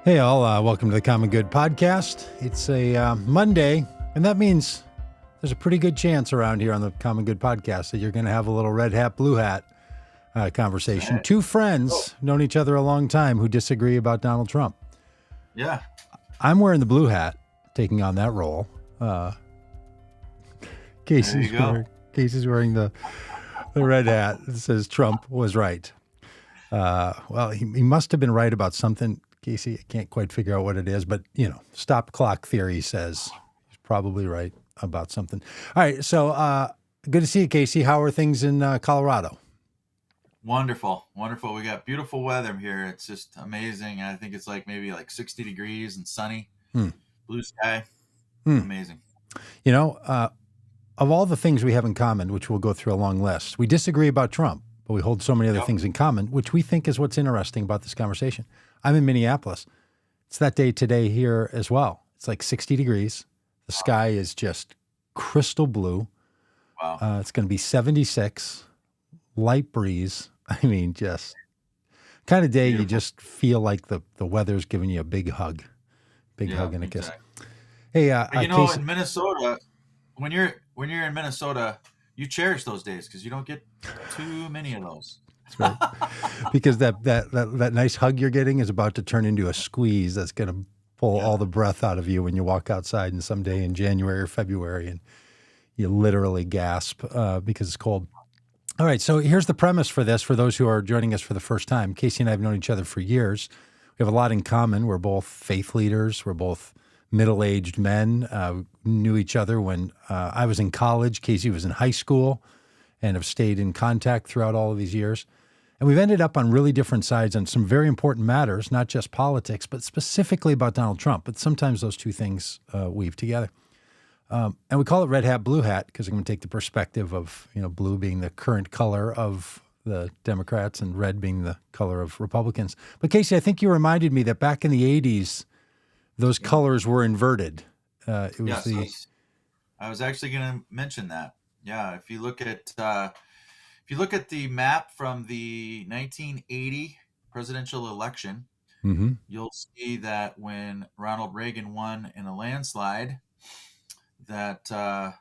Hey all, welcome to the Common Good Podcast. It's a Monday, and that means there's a pretty good chance around here on the Common Good Podcast that you're going to have a little red hat, blue hat conversation. Two friends, known each other a long time, who disagree about Donald Trump. Yeah. I'm wearing the blue hat, taking on that role. Casey's wearing the red hat that says Trump was right. Well, he must have been right about something. Casey, I can't quite figure out what it is, but, stop clock theory says he's probably right about something. All right, so good to see you, Casey. How are things in Colorado? Wonderful. We got beautiful weather here. It's just amazing. I think it's maybe 60 degrees and sunny, blue sky. Amazing. Of all the things we have in common, which we'll go through a long list, we disagree about Trump, but we hold so many other things in common, which we think is what's interesting about this conversation. I'm in Minneapolis. It's that day today here as well. It's 60 degrees. The sky is just crystal blue. Wow. It's going to be 76, light breeze. I mean, just kind of day Beautiful. You just feel like the weather's giving you a big hug. Hug and a kiss. Hey, Casey, in Minnesota, when you're in Minnesota, you cherish those days because you don't get too many of those. That's right. Because that nice hug you're getting is about to turn into a squeeze that's going to pull all the breath out of you when you walk outside and someday in January or February and you literally gasp because it's cold. All right, so here's the premise for this for those who are joining us for the first time. Casey and I have known each other for years. We have a lot in common. We're both faith leaders. We're both middle-aged men. Knew each other when I was in college. Casey was in high school and have stayed in contact throughout all of these years. And we've ended up on really different sides on some very important matters, not just politics, but specifically about Donald Trump. But sometimes those two things weave together. And we call it red hat, blue hat, because I'm going to take the perspective of, blue being the current color of the Democrats and red being the color of Republicans. But Casey, I think you reminded me that back in the 80s, those colors were inverted. I was actually going to mention that. Yeah, if you look at the map from the 1980 presidential election, you'll see that when Ronald Reagan won in a landslide, that the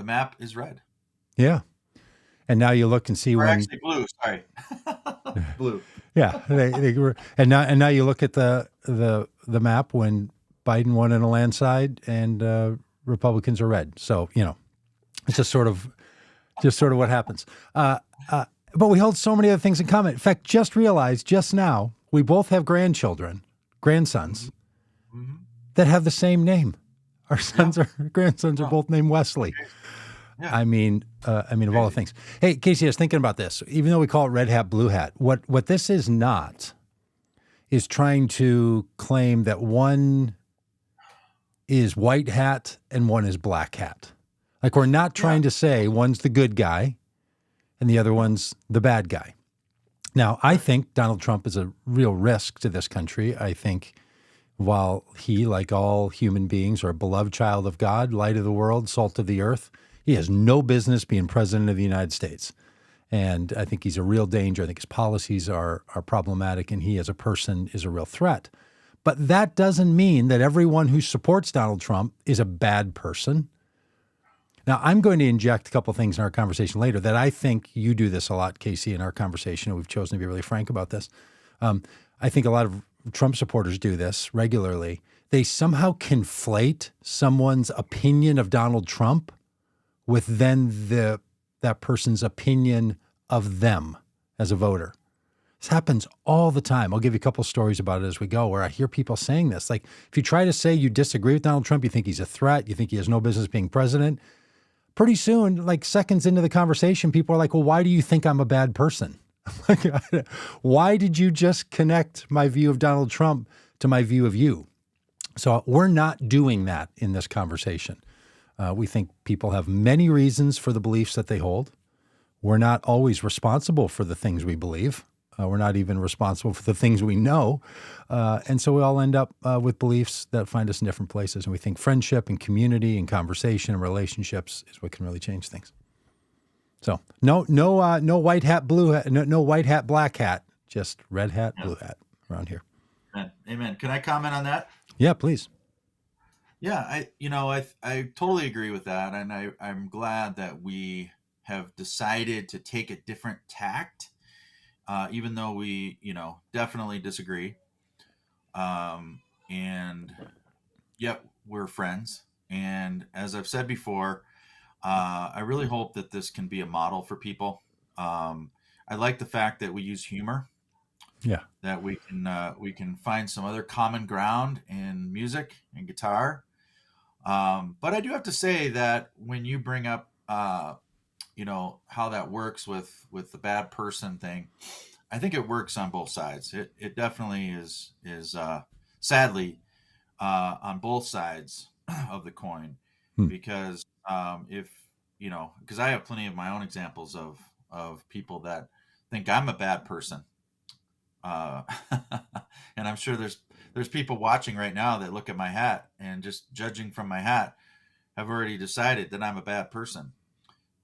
map is red. Yeah, and now you look and see actually blue. Sorry, blue. Yeah, they were, and now you look at the map when Biden won in a landslide and Republicans are red. So it's just sort of what happens. But we hold so many other things in common. In fact, just realized just now, we both have grandsons, that have the same name. Our grandsons are both named Wesley. Yeah. I mean, of all the things. Hey, Casey, I was thinking about this. Even though we call it red hat, blue hat, what this is not is trying to claim that one is white hat and one is black hat. We're not trying to say one's the good guy and the other one's the bad guy. Now, I think Donald Trump is a real risk to this country. I think while he, like all human beings, are a beloved child of God, light of the world, salt of the earth, he has no business being president of the United States. And I think he's a real danger. I think his policies are problematic, and he as a person is a real threat. But that doesn't mean that everyone who supports Donald Trump is a bad person. Now, I'm going to inject a couple of things in our conversation later that I think you do this a lot, Casey, in our conversation, and we've chosen to be really frank about this. I think a lot of Trump supporters do this regularly. They somehow conflate someone's opinion of Donald Trump with then that person's opinion of them as a voter. This happens all the time. I'll give you a couple of stories about it as we go where I hear people saying this. If you try to say you disagree with Donald Trump, you think he's a threat, you think he has no business being president, pretty soon, seconds into the conversation, people are like, well, why do you think I'm a bad person? Why did you just connect my view of Donald Trump to my view of you? So we're not doing that in this conversation. We think people have many reasons for the beliefs that they hold. We're not always responsible for the things we believe. We're not even responsible for the things we know. And so we all end up with beliefs that find us in different places. And we think friendship and community and conversation and relationships is what can really change things. So no white hat, blue hat, no white hat, black hat, just red hat, blue hat around here. Amen. Can I comment on that? Yeah, please. Yeah, I totally agree with that, and I'm glad that we have decided to take a different tact, even though we definitely disagree. And yet we're friends. And as I've said before, I really hope that this can be a model for people. I like the fact that we use humor, Yeah. that we can find some other common ground in music and guitar. But I do have to say that when you bring up, how that works with the bad person thing, I think it works on both sides. It definitely is sadly on both sides of the coin, Hmm. because if because I have plenty of my own examples of people that think I'm a bad person, uh, and I'm sure there's people watching right now that look at my hat and just judging from my hat have already decided that I'm a bad person.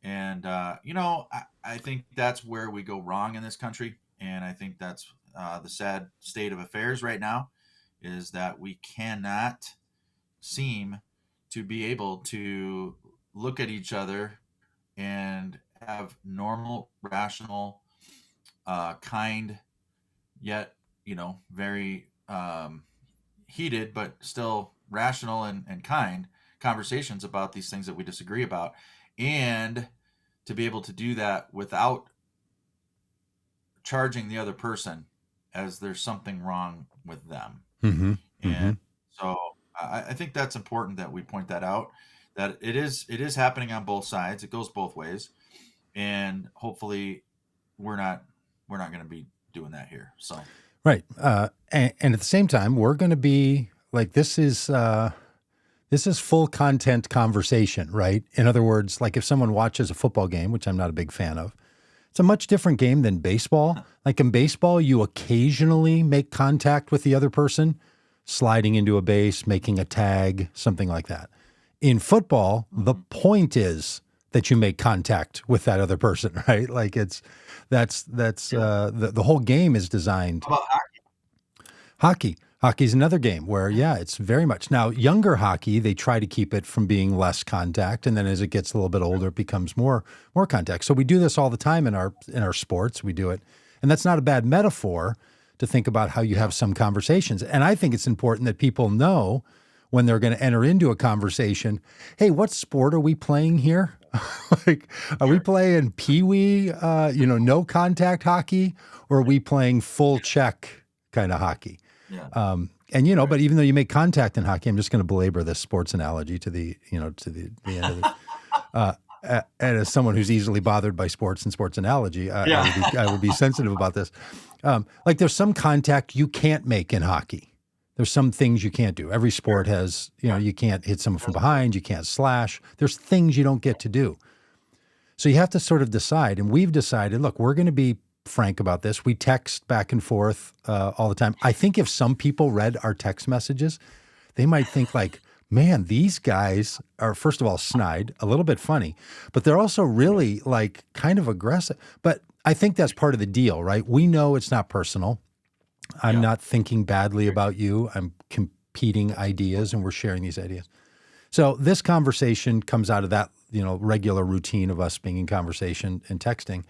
And I think that's where we go wrong in this country, and I think that's the sad state of affairs right now, is that we cannot seem to be able to look at each other and have normal, rational, kind, yet very heated but still rational and kind conversations about these things that we disagree about, and to be able to do that without charging the other person as there's something wrong with them. Mm-hmm. Mm-hmm. And so I think that's important that we point that out, that it is happening on both sides. It goes both ways, and hopefully we're not going to be doing that here. So Right. And at the same time, we're going to be like, this is full content conversation, right? In other words, like if someone watches a football game, which I'm not a big fan of, it's a much different game than baseball. Like in baseball, you occasionally make contact with the other person, sliding into a base, making a tag, something like that. In football, the point is that you make contact with that other person, right? Like the whole game is designed. how about Hockey. Hockey's another game where, yeah, it's very much. Now, younger hockey, they try to keep it from being less contact, and then as it gets a little bit older, it becomes more contact. So we do this all the time in our sports. We do it, and that's not a bad metaphor to think about how you have some conversations. And I think it's important that people know when they're going to enter into a conversation, hey, what sport are we playing here? Like, are we playing peewee, no contact hockey, or are we playing full check kind of hockey? Yeah. But even though you make contact in hockey, I'm just going to belabor this sports analogy to the end of it. And as someone who's easily bothered by sports and sports analogy, I would be sensitive about this. Like there's some contact you can't make in hockey. There's some things you can't do. Every sport has, you can't hit someone from behind, you can't slash. There's things you don't get to do. So you have to sort of decide. And we've decided, look, we're going to be frank about this. We text back and forth all the time. I think if some people read our text messages, they might think like, man, these guys are, first of all, snide, a little bit funny, but they're also really like kind of aggressive. But I think that's part of the deal, right? We know it's not personal. I'm not thinking badly about you. I'm competing ideas and we're sharing these ideas. So this conversation comes out of that, regular routine of us being in conversation and texting.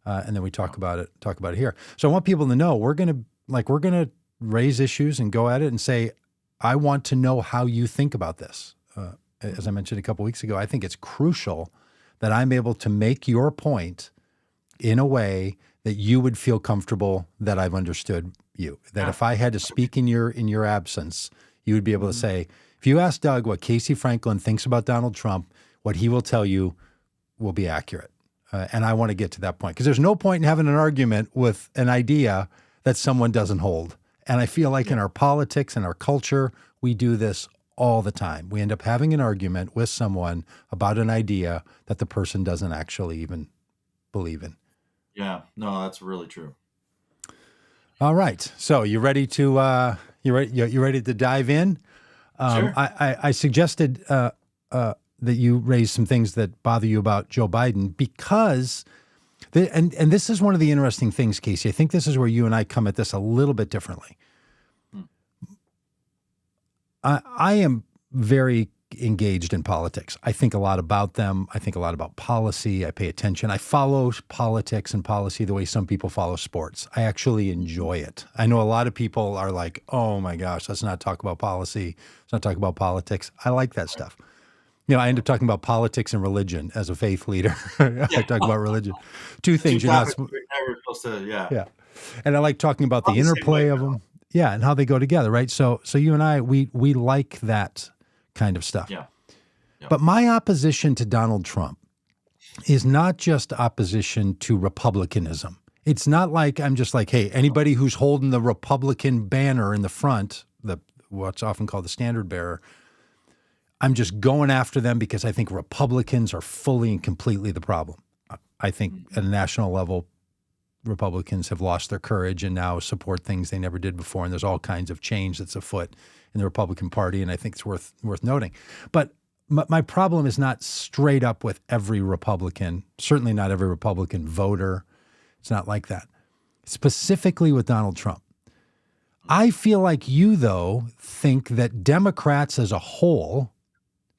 And then we talk about it here. So I want people to know we're going to raise issues and go at it and say, I want to know how you think about this. As I mentioned a couple weeks ago, I think it's crucial that I'm able to make your point in a way that you would feel comfortable that I've understood you. That if I had to speak in your absence, you would be able to say, if you ask Doug what Casey Franklin thinks about Donald Trump, what he will tell you will be accurate. And I want to get to that point because there's no point in having an argument with an idea that someone doesn't hold. And I feel like in our politics and our culture, we do this all the time. We end up having an argument with someone about an idea that the person doesn't actually even believe in. Yeah, no, that's really true. All right. So you ready to you ready to dive in? Sure. I suggested that you raise some things that bother you about Joe Biden because, and this is one of the interesting things, Casey. I think this is where you and I come at this a little bit differently. I am very engaged in politics. I think a lot about them. I think a lot about policy. I pay attention. I follow politics and policy the way some people follow sports. I actually enjoy it. I know a lot of people are like, oh my gosh, let's not talk about policy. Let's not talk about politics. I like that stuff. I end up talking about politics and religion as a faith leader. I talk about religion. Two Two things you're not topics we're never supposed to. Yeah, yeah. And I like talking about I'm the the same way, interplay of man. them. Yeah, and how they go together, right? So you and I, we like that kind of stuff. Yeah, yeah. But my opposition to Donald Trump is not just opposition to republicanism. It's not like I'm just like, hey, anybody who's holding the Republican banner in the front, what's often called the standard bearer, I'm just going after them because I think Republicans are fully and completely the problem. I think at a national level, Republicans have lost their courage and now support things they never did before. And there's all kinds of change that's afoot in the Republican Party, and I think it's worth noting. But my problem is not straight up with every Republican, certainly not every Republican voter. It's not like that. Specifically with Donald Trump. I feel like you, though, think that Democrats as a whole,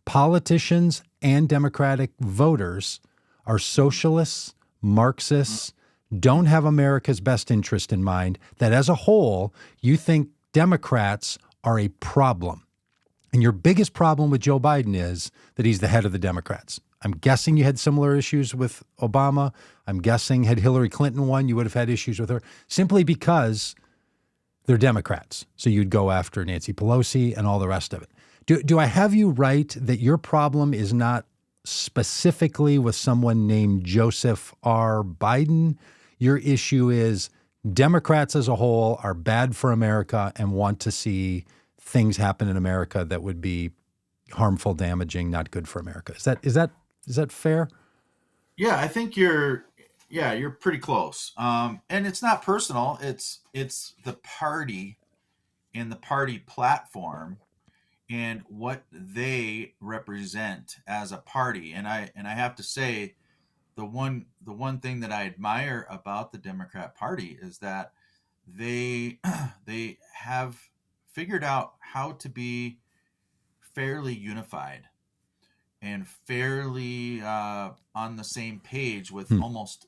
politicians and Democratic voters, are socialists, Marxists, don't have America's best interest in mind, that as a whole, you think Democrats are a problem. And your biggest problem with Joe Biden is that he's the head of the Democrats. I'm guessing you had similar issues with Obama. I'm guessing had Hillary Clinton won, you would have had issues with her simply because they're Democrats. So you'd go after Nancy Pelosi and all the rest of it. Do I have you right that your problem is not specifically with someone named Joseph R. Biden? Your issue is Democrats as a whole are bad for America and want to see things happen in America that would be harmful, damaging, not good for America. Is that fair? Yeah, I think you're pretty close. And it's not personal. It's the party and the party platform and what they represent as a party. And I have to say, the one thing that I admire about the Democrat Party is that they they have figured out how to be fairly unified and fairly on the same page with almost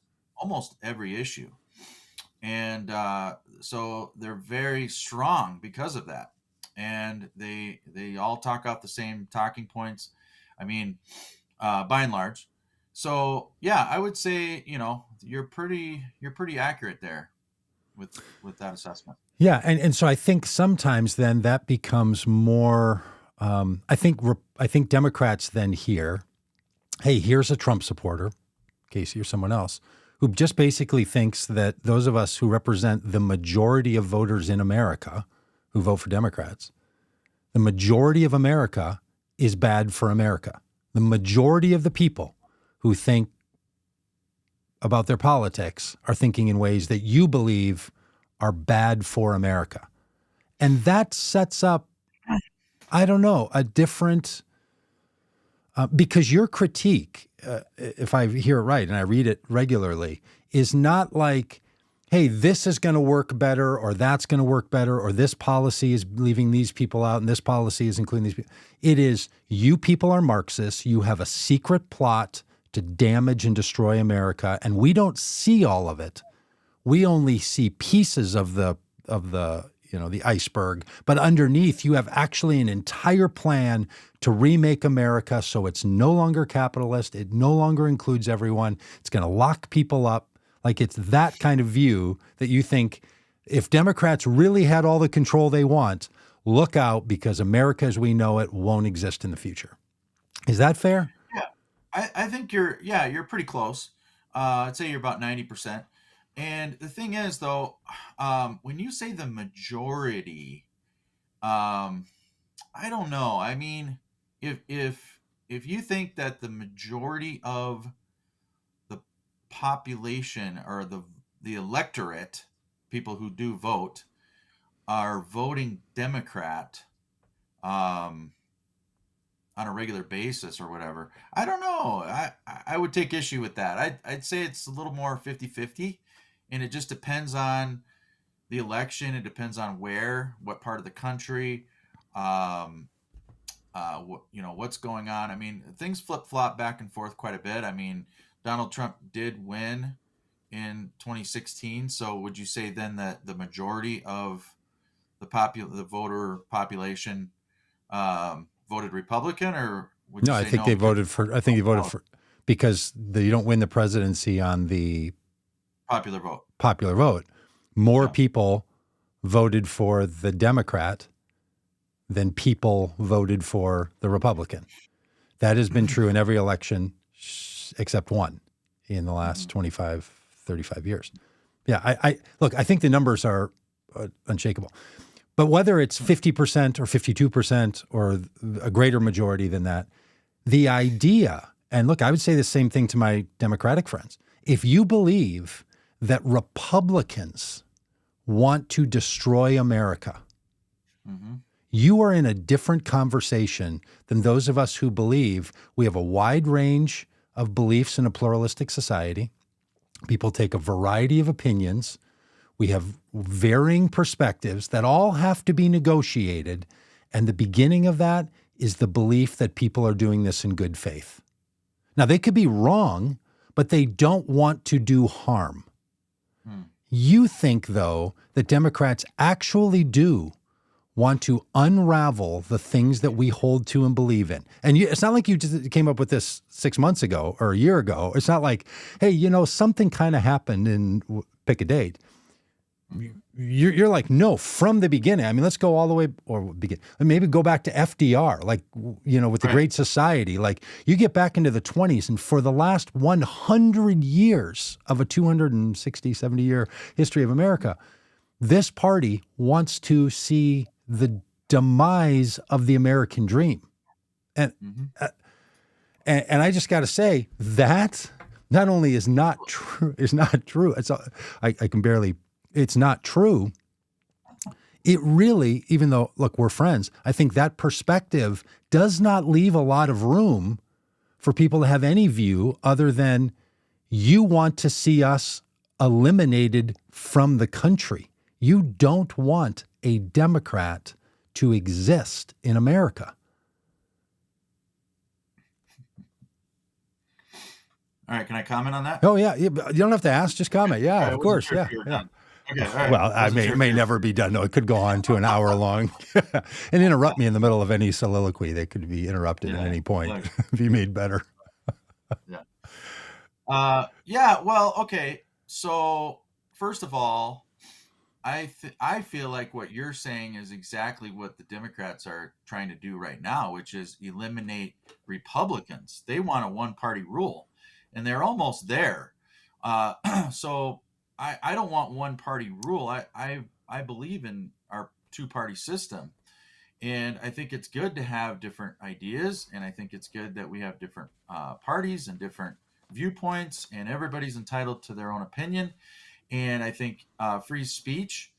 every issue, and so they're very strong because of that, and they all talk out the same talking points. I mean, by and large. So yeah, I would say you're pretty accurate there with that assessment. Yeah, and so I think sometimes then that becomes more. I think Democrats then hear, hey, here's a Trump supporter, Casey or someone else, who just basically thinks that those of us who represent the majority of voters in America who vote for Democrats, the majority of America is bad for America. The majority of the people who think about their politics are thinking in ways that you believe are bad for America. And that sets up, I don't know, a different, because your critique, if I hear it right and I read it regularly, is not like, hey, this is going to work better or that's going to work better or this policy is leaving these people out and this policy is including these people. It is, you people are Marxists. You have a secret plot to damage and destroy America, and we don't see all of it. We only see pieces of the the iceberg, but underneath you have actually an entire plan to remake America so it's no longer capitalist, it no longer includes everyone. It's going to lock people up. Like, it's that kind of view that you think if Democrats really had all the control they want, look out because America as we know it won't exist in the future. Is that fair? Yeah, I think you're pretty close. I'd say you're about 90%. And the thing is, though, when you say the majority, I don't know. I mean, if you think that the majority of the population or the electorate, people who do vote, are voting Democrat, on a regular basis or whatever, I don't know. I would take issue with that. I'd say it's a little more 50-50, and it just depends on the election. It depends on what part of the country. what's going on. I mean, things flip flop back and forth quite a bit. I mean, Donald Trump did win in 2016. So would you say then that the majority of the voter population voted Republican, or would you No, I say think no? they Because voted for. I think they voted for because you don't win the presidency on the popular vote. popular vote. More Yeah. people voted for the Democrat than people voted for the Republican. That has been true in every election except one in the last 25, 35 years. Yeah, I look, I think the numbers are unshakable. But whether it's 50% or 52% or a greater majority than that, the idea, and look, I would say the same thing to my Democratic friends. If you believe that Republicans want to destroy America, Mm-hmm. you are in a different conversation than those of us who believe we have a wide range of beliefs in a pluralistic society. People take a variety of opinions. We have varying perspectives that all have to be negotiated. And the beginning of that is the belief that people are doing this in good faith. Now, they could be wrong, but they don't want to do harm. You think, though, that Democrats actually do want to unravel the things that we hold to and believe in. And it's not like you just came up with this 6 months ago or a year ago. It's not like, hey, something kind of happened and pick a date. You're like, no, from the beginning. I mean, let's go all the way, or begin. Maybe go back to FDR, like, with the Great Society. Like, you get back into the 20s, and for the last 100 years of a 260, 70-year history of America, this party wants to see the demise of the American dream. And and I just got to say, that not only is not true, it's not true. It really, even though, look, we're friends, I think that perspective does not leave a lot of room for people to have any view other than you want to see us eliminated from the country. You don't want a Democrat to exist in America. All right, can I comment on that? Oh, yeah. You don't have to ask, just comment. Yeah, Right, of course. sure Yeah. yeah. Okay, all right. Well, I may never be done. No, it could go on to an hour long and interrupt me in the middle of any soliloquy. They could be interrupted at any point, be made better. Well, okay. So first of all, I feel like what you're saying is exactly what the Democrats are trying to do right now, which is eliminate Republicans. They want a one-party rule, and they're almost there. So I don't want one-party rule. I believe in our two-party system, and I think it's good to have different ideas, and I think it's good that we have different parties and different viewpoints, and everybody's entitled to their own opinion. And I think free speech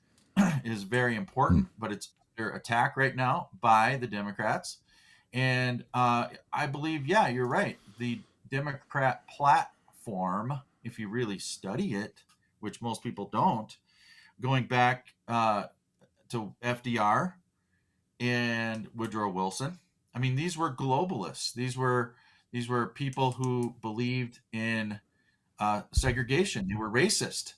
is very important, but it's under attack right now by the Democrats. And I believe, yeah, you're right. The Democrat platform, if you really study it, which most people don't, going back to FDR and Woodrow Wilson. I mean, these were globalists. These were people who believed in segregation. They were racist.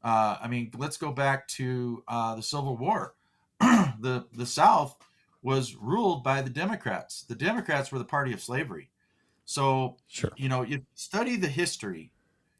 I mean, let's go back to the Civil War. The South was ruled by the Democrats. The Democrats were the party of slavery. So, Sure. You study the history.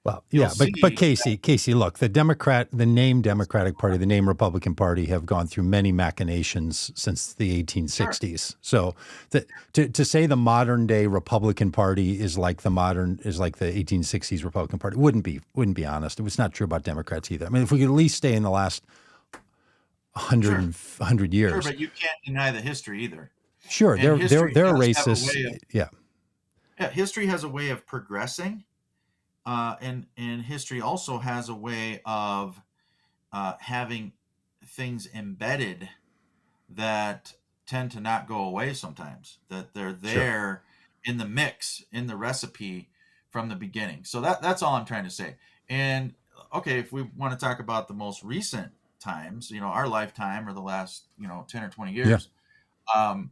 Well, yeah, but Casey, look, the name Democratic Party, the name Republican Party have gone through many machinations since the 1860s. Sure. So to say the modern day Republican Party is like the 1860s Republican Party wouldn't be honest. It was not true about Democrats either. I mean, if we could at least stay in the last 100 years. Sure, but you can't deny the history either. Sure, they're racist. Yeah, history has a way of progressing. And history also has a way of having things embedded that tend to not go away sometimes, that they're there in the mix, in the recipe from the beginning. So that's all I'm trying to say. And okay, if we want to talk about the most recent times, our lifetime or the last, 10 or 20 years, um,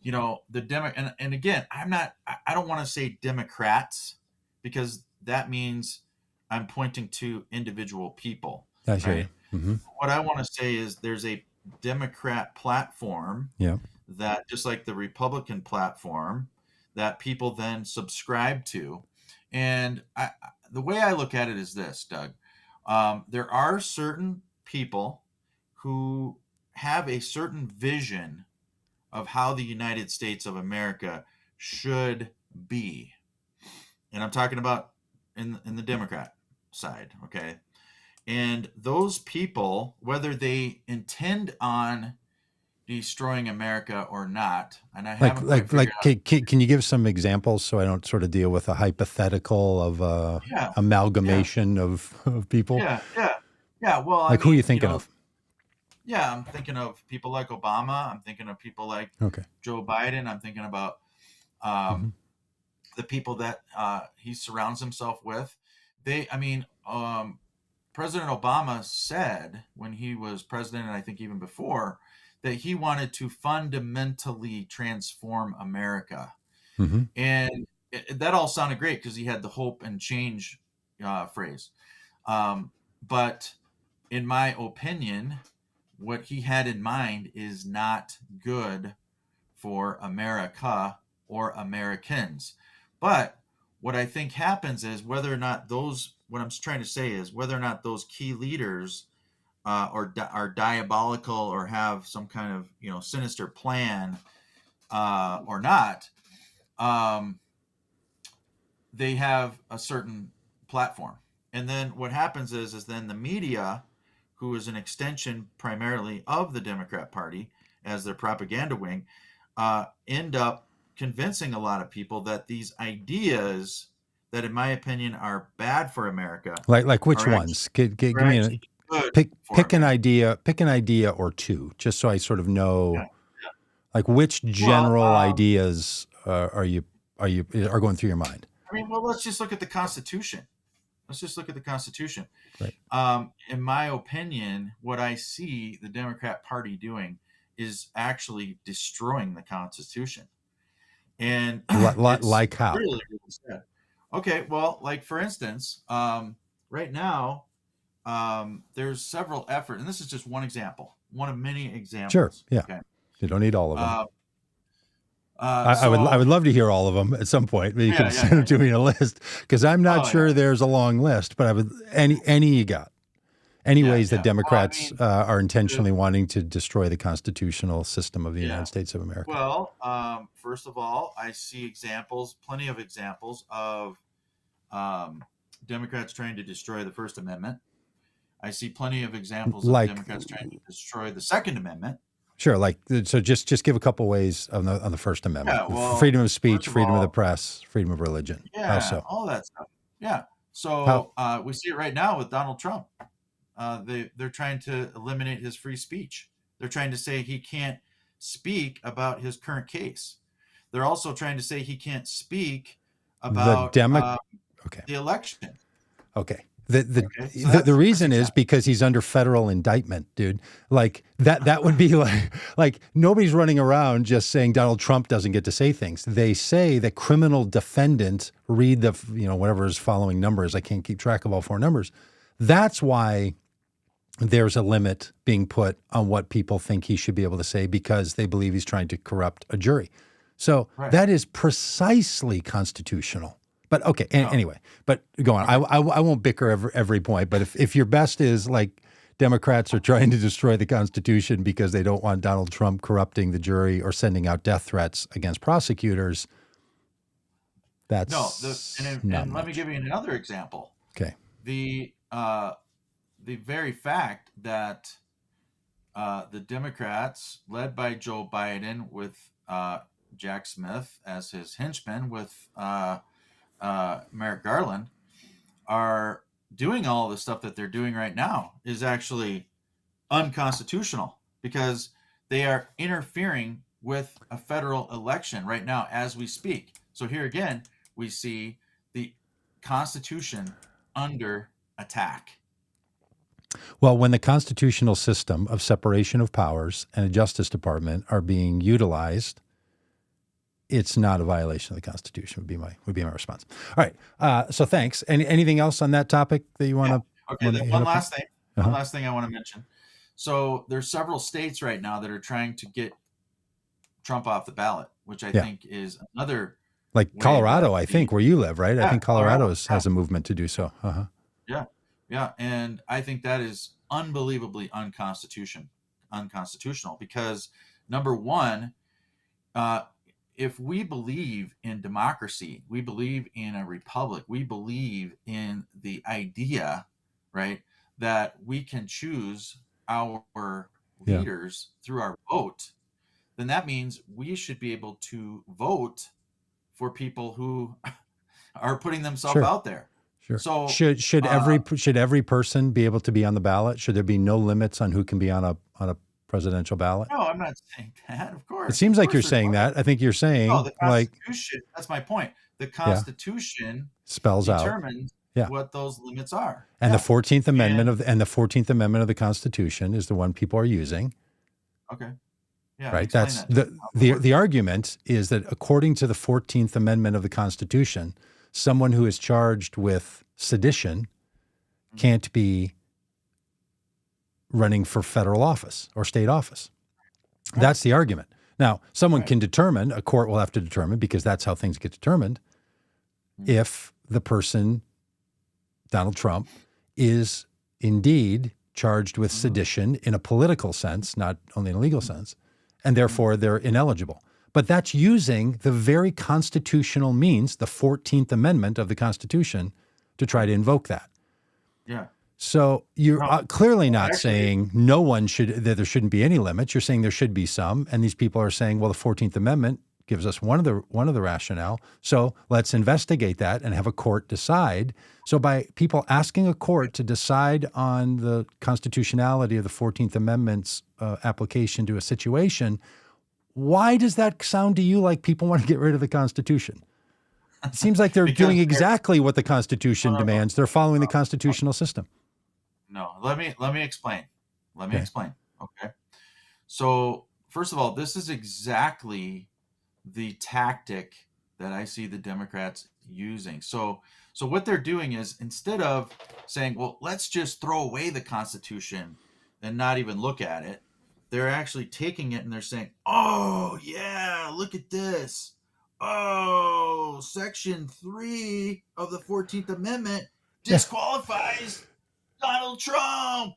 the and again, I don't want to say Democrats, because that means I'm pointing to individual people, I hear you. right? What I want to say is there's a Democrat platform Yeah. that, just like the Republican platform, that people then subscribe to. And the way I look at it is this, Doug. There are certain people who have a certain vision of how the United States of America should be. And I'm talking about in the Democrat side, okay? And those people, whether they intend on destroying America or not, and I haven't quite figured out. Can you give some examples so I don't sort of deal with a hypothetical of Yeah, yeah, amalgamation of people? yeah. Well, I Like, who are you mean, thinking of? yeah, I'm thinking of people like Obama. I'm thinking of people like Okay. Joe Biden. I'm thinking about Hmm. the people that he surrounds himself with. I mean, President Obama said when he was president, and I think even before, that he wanted to fundamentally transform America. Hmm. And that all sounded great because he had the hope and change phrase. But in my opinion, what he had in mind is not good for America or Americans. But what I think happens is what I'm trying to say is whether or not those key leaders are diabolical or have some kind of sinister plan or not, um, they have a certain platform. And then what happens is then the media, who is an extension primarily of the Democrat Party as their propaganda wing, end up convincing a lot of people that these ideas that, in my opinion, are bad for America Like which are actually, ones? Give are me a actually good for pick an America. idea. Pick an idea or two, just so I sort of know. Yeah. Like, which Well, general ideas are going through your mind? I mean, well, let's just look at the Constitution. Let's just look at the Constitution. Right. In my opinion, what I see the Democrat Party doing is actually destroying the Constitution. And it's Like how? really, really sad. Okay, well, like for instance, right now, there's several efforts, and this is just one example, one of many Sure. examples. Yeah. Okay. You don't need all of them. Uh, I so, would love to hear all of them at some point. Maybe you yeah, can yeah, send them yeah, to yeah. me in a list because I'm not Oh, yeah, sure there's a long list. But I would any you got any yeah, ways that yeah. Well, I Democrats mean, are the, intentionally wanting to destroy the constitutional system of the yeah. United States of America. Well, first of all, I see examples, plenty of examples of um, Democrats trying to destroy the First Amendment. I see plenty of examples of Like, Democrats trying to destroy the Second Amendment. sure, like so. Just give a couple ways on the First Amendment: Yeah, well, freedom of speech, first of freedom of the all, press, freedom of religion. How yeah, so? all that stuff. Yeah. How So we see it right now with Donald Trump. They're trying to eliminate his free speech. They're trying to say he can't speak about his current case. They're also trying to say he can't speak the about Demo? Okay. the election. Okay. Okay, so The that's reason is example. because he's under federal indictment, dude. Like that would be like nobody's running around just saying Donald Trump doesn't get to say things. They say that criminal defendants read the whatever his following numbers. I can't keep track of all four numbers. That's why there's a limit being put on what people think he should be able to say because they believe he's trying to corrupt a jury. So Right. that is precisely constitutional. But okay, No. anyway, but go on. Okay. I won't bicker every point, but if your best is like Democrats are trying to destroy the Constitution because they don't want Donald Trump corrupting the jury or sending out death threats against prosecutors, No. that's not And let me much. give you another example. Okay. The very fact that the Democrats, led by Joe Biden, with Jack Smith as his henchman, with Merrick Garland, are doing all the stuff that they're doing right now is actually unconstitutional because they are interfering with a federal election right now as we speak. So here again, we see the Constitution under attack. Well, when the constitutional system of separation of powers and a Justice Department are being utilized, it's not a violation of the Constitution. Would be my response. All right. So thanks. Anything else on that topic that you want to? Okay. Then hit one up on? last thing. One last thing I want to mention. So there's several states right now that are trying to get Trump off the ballot, which I think is another like way Colorado, that I think, where you live, right? I think Colorado has a movement to do so. Yeah, yeah, and I think that is unbelievably unconstitutional because number one, if we believe in democracy, we believe in a republic, we believe in the idea, right, that we can choose our leaders through our vote, then that means we should be able to vote for people who are putting themselves out there. Sure. So should every person be able to be on the ballot? Should there be no limits on who can be on a presidential ballot? No, I'm not saying that. Of course, it seems like you're saying that. I think you're saying no. The like Constitution. That's my point. The Constitution spells determines out what those limits are. And the 14th Amendment the 14th Amendment of the Constitution is the one people are using. Okay. Yeah. Right. That's the argument is that according to the 14th Amendment of the Constitution, someone who is charged with sedition can't be running for federal office or state office. Right. That's the argument. Now, someone can determine, a court will have to determine, because that's how things get determined, if the person, Donald Trump, is indeed charged with sedition in a political sense, not only in a legal sense, and therefore they're ineligible. But that's using the very constitutional means, the 14th Amendment of the Constitution, to try to invoke that. Yeah. So you're clearly not saying that there shouldn't be any limits. You're saying there should be some, and these people are saying, well, the 14th Amendment gives us one of the rationale. So let's investigate that and have a court decide. So by people asking a court to decide on the constitutionality of the 14th Amendment's application to a situation, why does that sound to you like people want to get rid of the Constitution? It seems like they're doing exactly what the Constitution demands. They're following the constitutional system. No, let me explain. Let me explain. Okay. So first of all, this is exactly the tactic that I see the Democrats using. So what they're doing is, instead of saying, well, let's just throw away the Constitution and not even look at it, they're actually taking it and they're saying, oh yeah, look at this. Oh, Section 3 of the 14th Amendment disqualifies Donald Trump.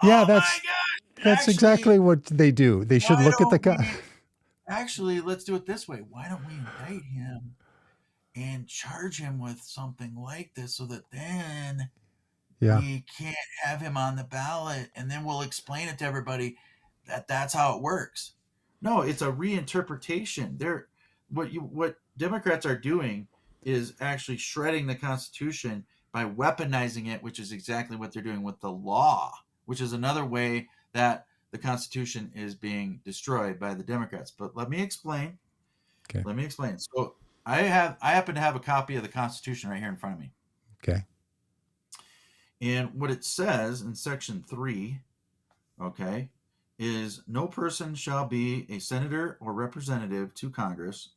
Yeah, oh my God. That's exactly what they do. They should look at the... Actually, let's do it this way. Why don't we indict him and charge him with something like this so that then we can't have him on the ballot, and then we'll explain it to everybody that that's how it works. No, it's a reinterpretation. What Democrats are doing is actually shredding the Constitution by weaponizing it, which is exactly what they're doing with the law, which is another way that the Constitution is being destroyed by the Democrats. But let me explain. Okay. Let me explain. So I happen to have a copy of the Constitution right here in front of me. Okay. And what it says in Section 3, okay, is no person shall be a senator or representative to Congress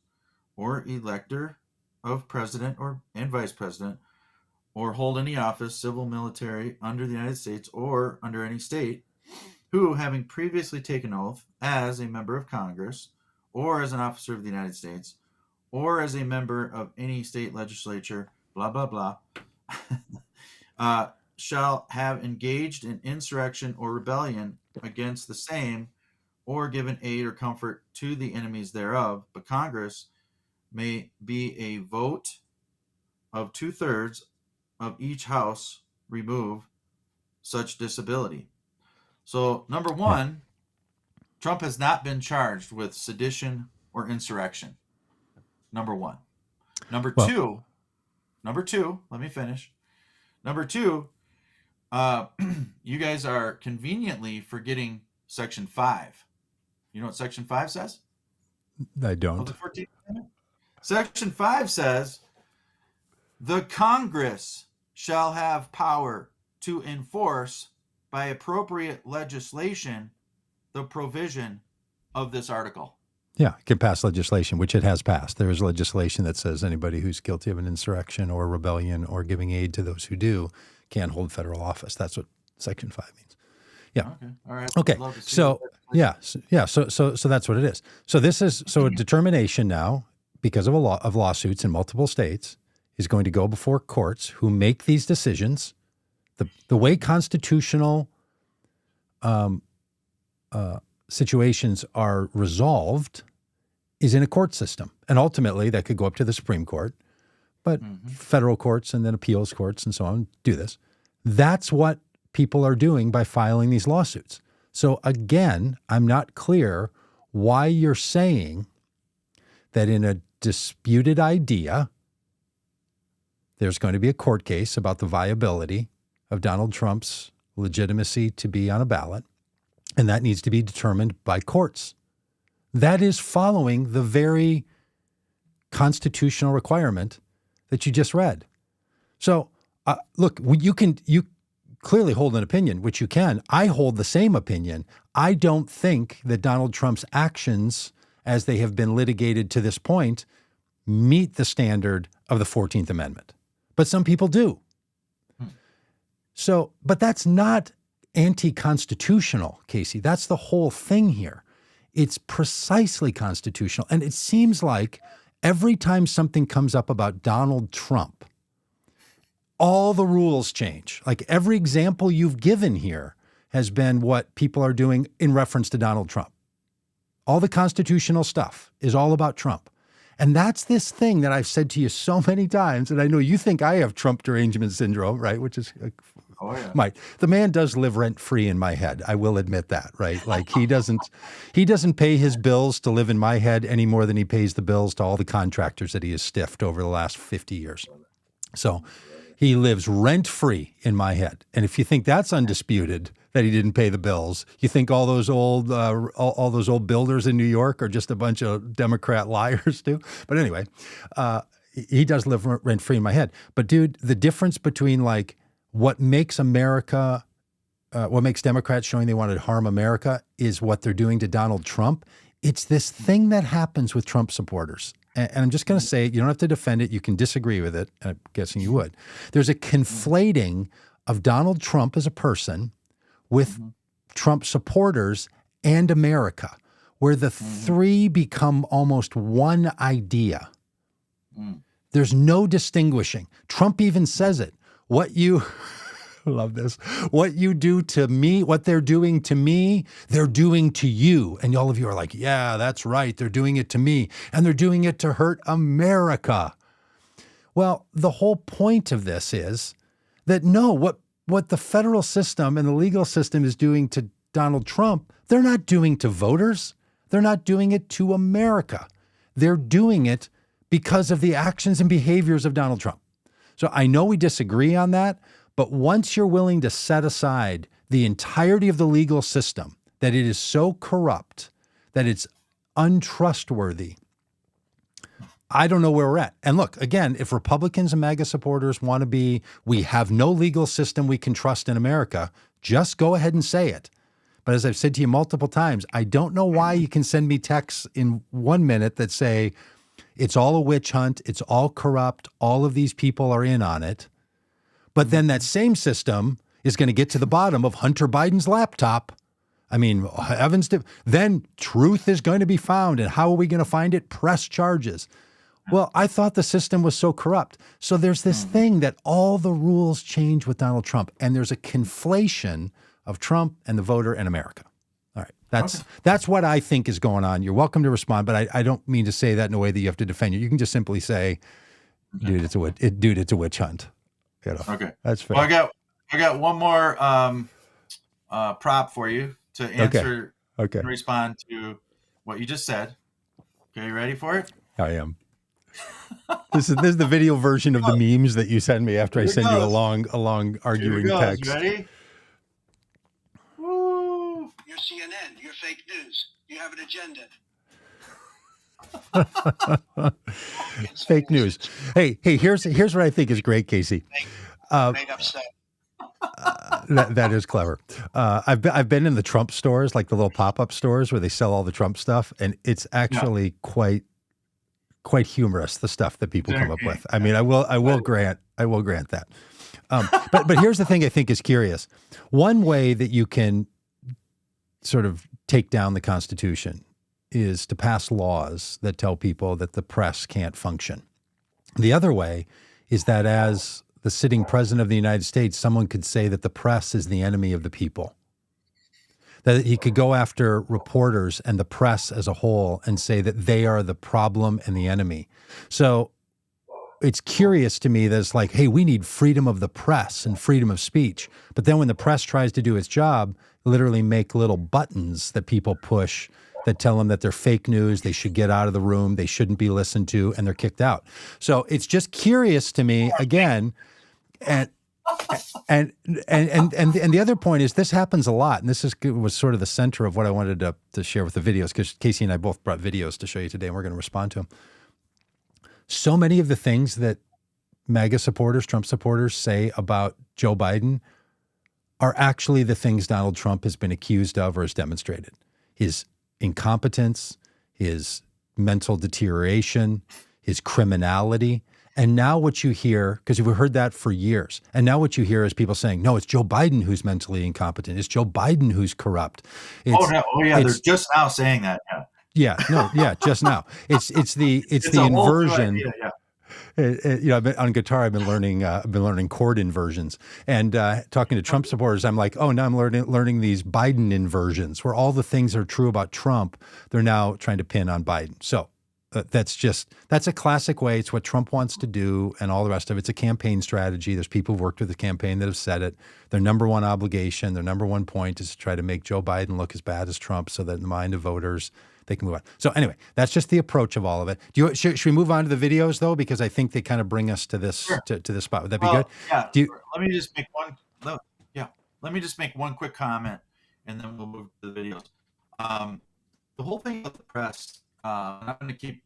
or elector of president and vice president, or hold any office, civil, military, under the United States or under any state, who, having previously taken oath as a member of Congress or as an officer of the United States or as a member of any state legislature, blah, blah, blah, shall have engaged in insurrection or rebellion against the same, or given aid or comfort to the enemies thereof. But Congress may be a vote of 2/3 of each house remove such disability. So, number one, Trump has not been charged with sedition or insurrection. Number one. Number two, let me finish. Number two, you guys are conveniently forgetting Section 5. You know what Section 5 says? I don't. Of the 14th Amendment? Section 5 says, the Congress shall have power to enforce by appropriate legislation the provision of this article. Yeah, it can pass legislation, which it has passed. There is legislation that says anybody who's guilty of an insurrection or rebellion or giving aid to those who do can't hold federal office. That's what Section 5 means. Yeah. Okay. All right. Okay. So so that's what it is. So this is a determination now, because of lawsuits in multiple states, is going to go before courts who make these decisions. The way constitutional situations are resolved is in a court system, and ultimately that could go up to the Supreme Court, but federal courts and then appeals courts and so on do this. That's what people are doing by filing these lawsuits. So again, I'm not clear why you're saying that in a disputed idea, there's going to be a court case about the viability of Donald Trump's legitimacy to be on a ballot, and that needs to be determined by courts. That is following the very constitutional requirement that you just read. So, look, you clearly hold an opinion, which you can. I hold the same opinion. I don't think that Donald Trump's actions, as they have been litigated to this point, meet the standard of the 14th Amendment. But some people do. So, but that's not anti-constitutional, Casey. That's the whole thing here. It's precisely constitutional. And it seems like every time something comes up about Donald Trump, all the rules change. Like every example you've given here has been what people are doing in reference to Donald Trump. All the constitutional stuff is all about Trump. And that's this thing that I've said to you so many times, and I know you think I have Trump derangement syndrome, right? Which is, the man does live rent-free in my head. I will admit that, right? Like he doesn't pay his bills to live in my head any more than he pays the bills to all the contractors that he has stiffed over the last 50 years. So he lives rent-free in my head. And if you think that's undisputed, that he didn't pay the bills, you think all those old builders in New York are just a bunch of Democrat liars too? But anyway, he does live rent-free in my head. But dude, the difference between like what makes Democrats showing they wanted to harm America is what they're doing to Donald Trump. It's this thing that happens with Trump supporters. And I'm just going to say, you don't have to defend it. You can disagree with it. I'm guessing you would. There's a conflating of Donald Trump as a person with Trump supporters and America, where the three become almost one idea. There's no distinguishing. Trump even says it. Love this. What you do to me, what they're doing to me, they're doing to you. And all of you are like, yeah, that's right. They're doing it to me. And they're doing it to hurt America. Well, the whole point of this is that no, what the federal system and the legal system is doing to Donald Trump, they're not doing to voters. They're not doing it to America. They're doing it because of the actions and behaviors of Donald Trump. So I know we disagree on that, but once you're willing to set aside the entirety of the legal system, that it is so corrupt, that it's untrustworthy, I don't know where we're at. And look, again, if Republicans and MAGA supporters want to be, we have no legal system we can trust in America, just go ahead and say it. But as I've said to you multiple times, I don't know why you can send me texts in 1 minute that say, it's all a witch hunt, it's all corrupt, all of these people are in on it. But then that same system is going to get to the bottom of Hunter Biden's laptop. I mean, heavens, then truth is going to be found. And how are we going to find it? Press charges. Well, I thought the system was so corrupt. So there's this thing that all the rules change with Donald Trump. And there's a conflation of Trump and the voter and America. All right. That's what I think is going on. You're welcome to respond, but I don't mean to say that in a way that you have to defend you. You can just simply say, dude, it's a witch hunt. You know, okay. That's fair. Well, I got one more prop for you to answer and respond to what you just said. Okay, you ready for it? I am. This is the video version of the memes that you send me after I send you a long arguing text. You ready? Woo! You're CNN. You're fake news. You have an agenda. Fake news. Hey, here's what I think is great, Casey. Made upset. That is clever. I've been in the Trump stores, like the little pop-up stores where they sell all the Trump stuff, and it's actually quite humorous, the stuff that people come up with. I mean, I will grant that. But here's the thing I think is curious. One way that you can sort of take down the Constitution is to pass laws that tell people that the press can't function. The other way is that as the sitting president of the United States, someone could say that the press is the enemy of the people. That he could go after reporters and the press as a whole and say that they are the problem and the enemy. So it's curious to me that it's like, hey, we need freedom of the press and freedom of speech. But then when the press tries to do its job, literally make little buttons that people push that tell them that they're fake news, they should get out of the room, they shouldn't be listened to, and they're kicked out. So it's just curious to me, again, and the other point is this happens a lot, and was sort of the center of what I wanted to share with the videos, because Casey and I both brought videos to show you today, and we're going to respond to them. So many of the things that MAGA supporters, Trump supporters say about Joe Biden are actually the things Donald Trump has been accused of or has demonstrated. His incompetence, his mental deterioration, his criminality. And now what you hear, because we've heard that for years, and now what you hear is people saying, no, it's Joe Biden who's mentally incompetent. It's Joe Biden who's corrupt. They're just now saying that. Just now. It's the inversion. I've been on guitar. I've been learning chord inversions, and talking to Trump supporters. I'm like, oh, now I'm learning these Biden inversions, where all the things that are true about Trump, they're now trying to pin on Biden. So that's a classic way. It's what Trump wants to do, and all the rest of it's a campaign strategy. There's people who've worked with the campaign that have said it. Their number one obligation, their number one point is to try to make Joe Biden look as bad as Trump, so that in the mind of voters, they can move on. So anyway, that's just the approach of all of it. Should we move on to the videos though? Because I think they kind of bring us to this to this spot. Would that be good? Yeah. Let me just make one. Let me just make one quick comment, and then we'll move to the videos. The whole thing about the press. I'm going to keep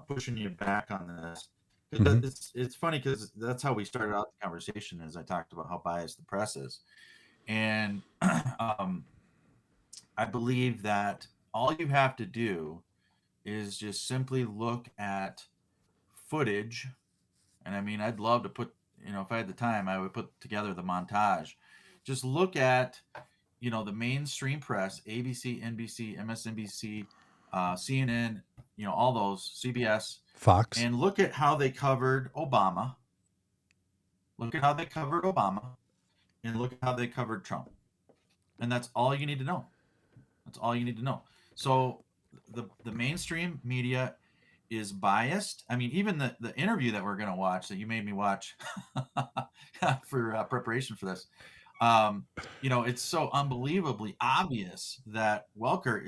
pushing you back on this. Mm-hmm. It's funny because that's how we started out the conversation. As I talked about how biased the press is, and I believe that all you have to do is just simply look at footage. And I mean, I'd love to put, if I had the time, I would put together the montage. Just look at, the mainstream press, ABC, NBC, MSNBC, CNN, all those, CBS, Fox, and look at how they covered Obama. Look at how they covered Obama, and look at how they covered Trump. And that's all you need to know. That's all you need to know. So the mainstream media is biased. I mean, even the interview that we're going to watch, that you made me watch for preparation for this, it's so unbelievably obvious that Welker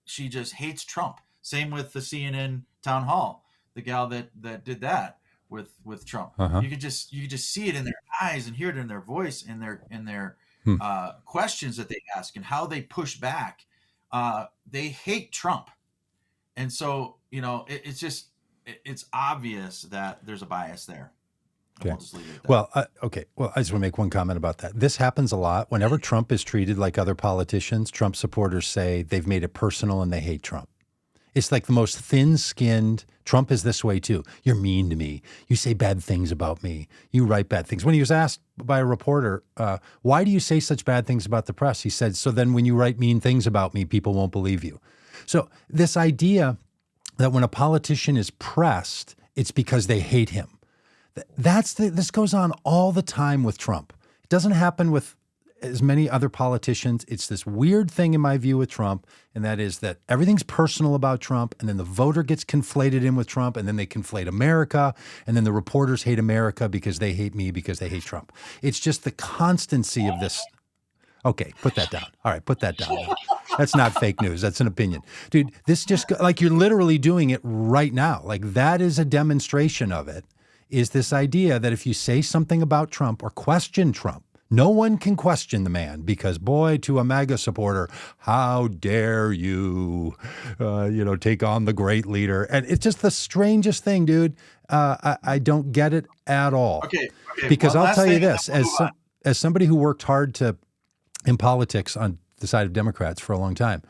she just hates Trump. Same with the CNN town hall, the gal that did that with Trump. Uh-huh. You could just see it in their eyes and hear it in their voice, in their questions that they ask and how they push back. They hate Trump. And so, it's obvious that there's a bias there. Okay. We'll just leave it at that. Well, I just want to make one comment about that. This happens a lot. Whenever Trump is treated like other politicians, Trump supporters say they've made it personal and they hate Trump. It's like the most thin-skinned. Trump is this way too. You're mean to me. You say bad things about me. You write bad things. When he was asked by a reporter, why do you say such bad things about the press? He said, so then when you write mean things about me, people won't believe you. So this idea that when a politician is pressed, it's because they hate him. This goes on all the time with Trump. It doesn't happen with as many other politicians. It's this weird thing in my view with Trump, and that is that everything's personal about Trump, and then the voter gets conflated in with Trump, and then they conflate America, and then the reporters hate America because they hate me because they hate Trump. It's just the constancy of this. Okay, put that down. All right, put that down. That's not fake news. That's an opinion. Dude, this just, like, you're literally doing it right now. Like, that is a demonstration of it, is this idea that if you say something about Trump or question Trump, No one can question the man because, boy, to a MAGA supporter, how dare you, take on the great leader. And it's just the strangest thing, dude. I don't get it at all. Okay. Because one I'll last tell you thing and this, then we'll move on. as somebody who worked hard in politics on the side of Democrats for a long time,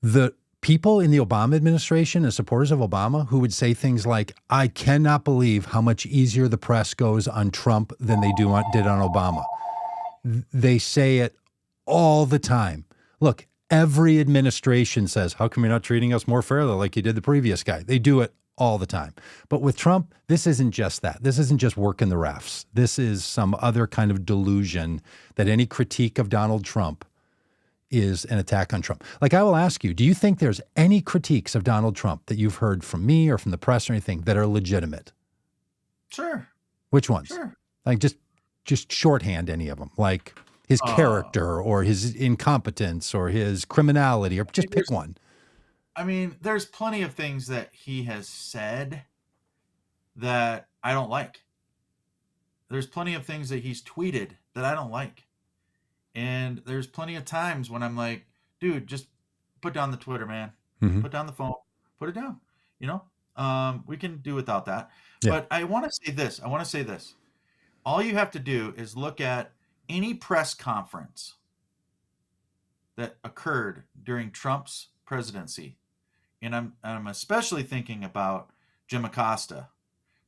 the people in the Obama administration and supporters of Obama who would say things like, I cannot believe how much easier the press goes on Trump than they did on Obama. They say it all the time. Look, every administration says, how come you're not treating us more fairly like you did the previous guy? They do it all the time. But with Trump, this isn't just that. This isn't just working the refs. This is some other kind of delusion that any critique of Donald Trump is an attack on Trump. Like, I will ask you, do you think there's any critiques of Donald Trump that you've heard from me or from the press or anything that are legitimate? Sure. Which ones? Sure. Like, just shorthand any of them, like his character or his incompetence or his criminality, or just pick one. I mean, there's plenty of things that he has said that I don't like. There's plenty of things that he's tweeted that I don't like. And there's plenty of times when I'm like, dude, just put down the Twitter, man. Mm-hmm. Put down the phone. Put it down. We can do without that. Yeah. But I want to say this. All you have to do is look at any press conference that occurred during Trump's presidency. And I'm especially thinking about Jim Acosta.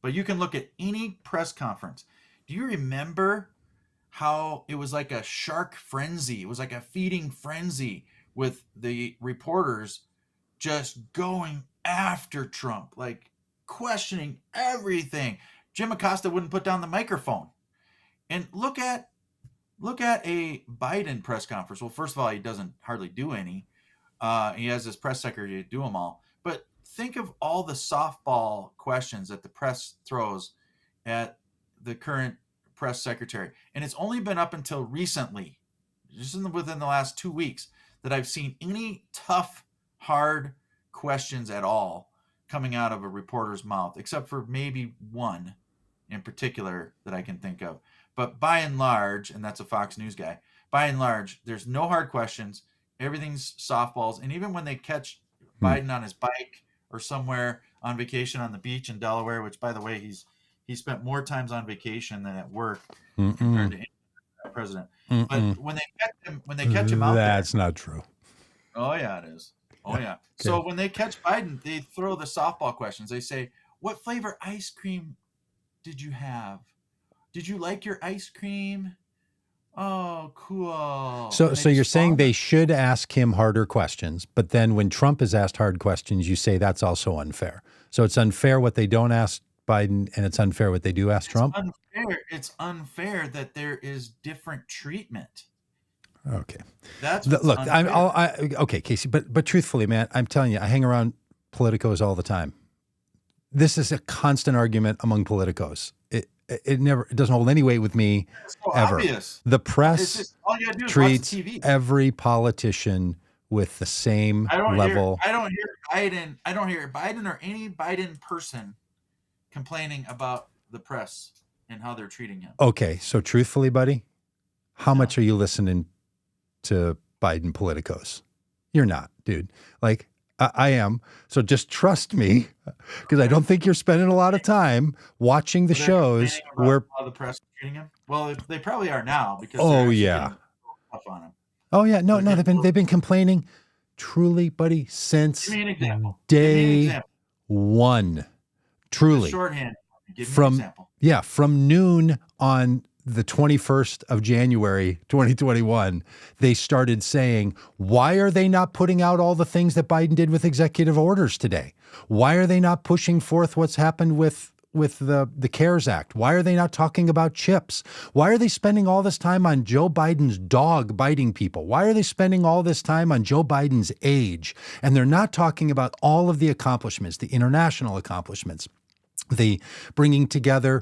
But you can look at any press conference. Do you remember how it was like a shark frenzy? It was like a feeding frenzy with the reporters just going after Trump, like questioning everything. Jim Acosta wouldn't put down the microphone. And look at a Biden press conference. Well, first of all, he doesn't hardly do any. He has his press secretary do them all. But think of all the softball questions that the press throws at the current press secretary. And it's only been up until recently, just within the last 2 weeks, that I've seen any tough, hard questions at all coming out of a reporter's mouth, except for maybe one in particular that I can think of. But by and large, and that's a Fox News guy, by and large, there's no hard questions. Everything's softballs. And even when they catch Biden on his bike or somewhere on vacation on the beach in Delaware, which, by the way, he spent more times on vacation than at work compared to any president. But when they catch him out there, that's not true. Oh yeah, it is. Oh yeah. Okay. So when they catch Biden, they throw the softball questions. They say, "What flavor ice cream did you have? Did you like your ice cream? Oh, cool." So you're saying they should ask him harder questions, but then when Trump is asked hard questions, you say that's also unfair. So it's unfair what they don't ask Biden, and it's unfair what they do ask Trump? It's unfair that there is different treatment. Okay. Look, okay, Casey, but truthfully, man, I'm telling you, I hang around politicos all the time. This is a constant argument among politicos. It doesn't hold any weight with me ever. Obvious. The press treats every politician with the same level. I don't hear Biden or any Biden person complaining about the press and how they're treating him. Okay, so truthfully, buddy, how much are you listening to Biden politicos? You're not, dude. Like, I am. So just trust me, because I don't think you're spending a lot of time watching the shows where how the press is treating him. Well, they probably are now because tough on him. Oh yeah, no, they've been complaining, truly, buddy, since day one. Truly, shorthand. Give me an example. Yeah, from noon on the 21st of January, 2021, they started saying, why are they not putting out all the things that Biden did with executive orders today? Why are they not pushing forth what's happened with the CARES Act? Why are they not talking about chips? Why are they spending all this time on Joe Biden's dog biting people? Why are they spending all this time on Joe Biden's age? And they're not talking about all of the accomplishments, the international accomplishments, the bringing together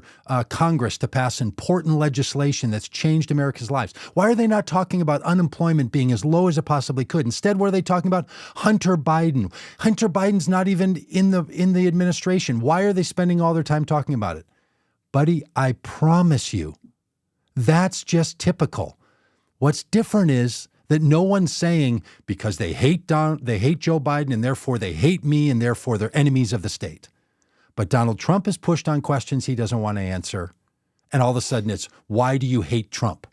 Congress to pass important legislation that's changed America's lives. Why are they not talking about unemployment being as low as it possibly could? Instead, what are they talking about? Hunter Biden. Hunter Biden's not even in the administration. Why are they spending all their time talking about it? Buddy, I promise you, That's just typical. What's different is that no one's saying because they hate Joe Biden and therefore they hate me and therefore they're enemies of the state. But Donald Trump is pushed on questions he doesn't want to answer. And all of a sudden it's, why do you hate Trump?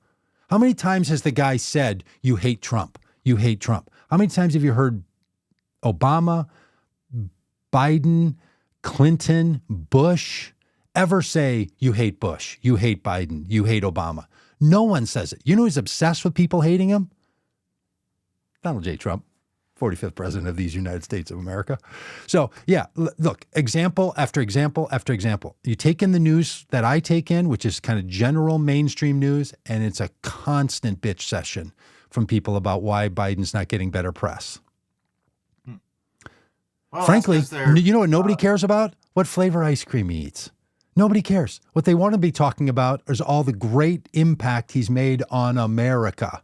How many times has the guy said, you hate Trump? You hate Trump. How many times have you heard Obama, Biden, Clinton, Bush ever say, you hate Bush, you hate Biden, you hate Obama? No one says it. You know who's obsessed with people hating him? Donald J. Trump, 45th president of these United States of America. So yeah, look, example after example after example. You take in the news that I take in, which is kind of general mainstream news, and it's a constant bitch session from people about why Biden's not getting better press. Well, frankly, you know what nobody cares about? What flavor ice cream he eats. Nobody cares. What they want to be talking about is all the great impact he's made on America.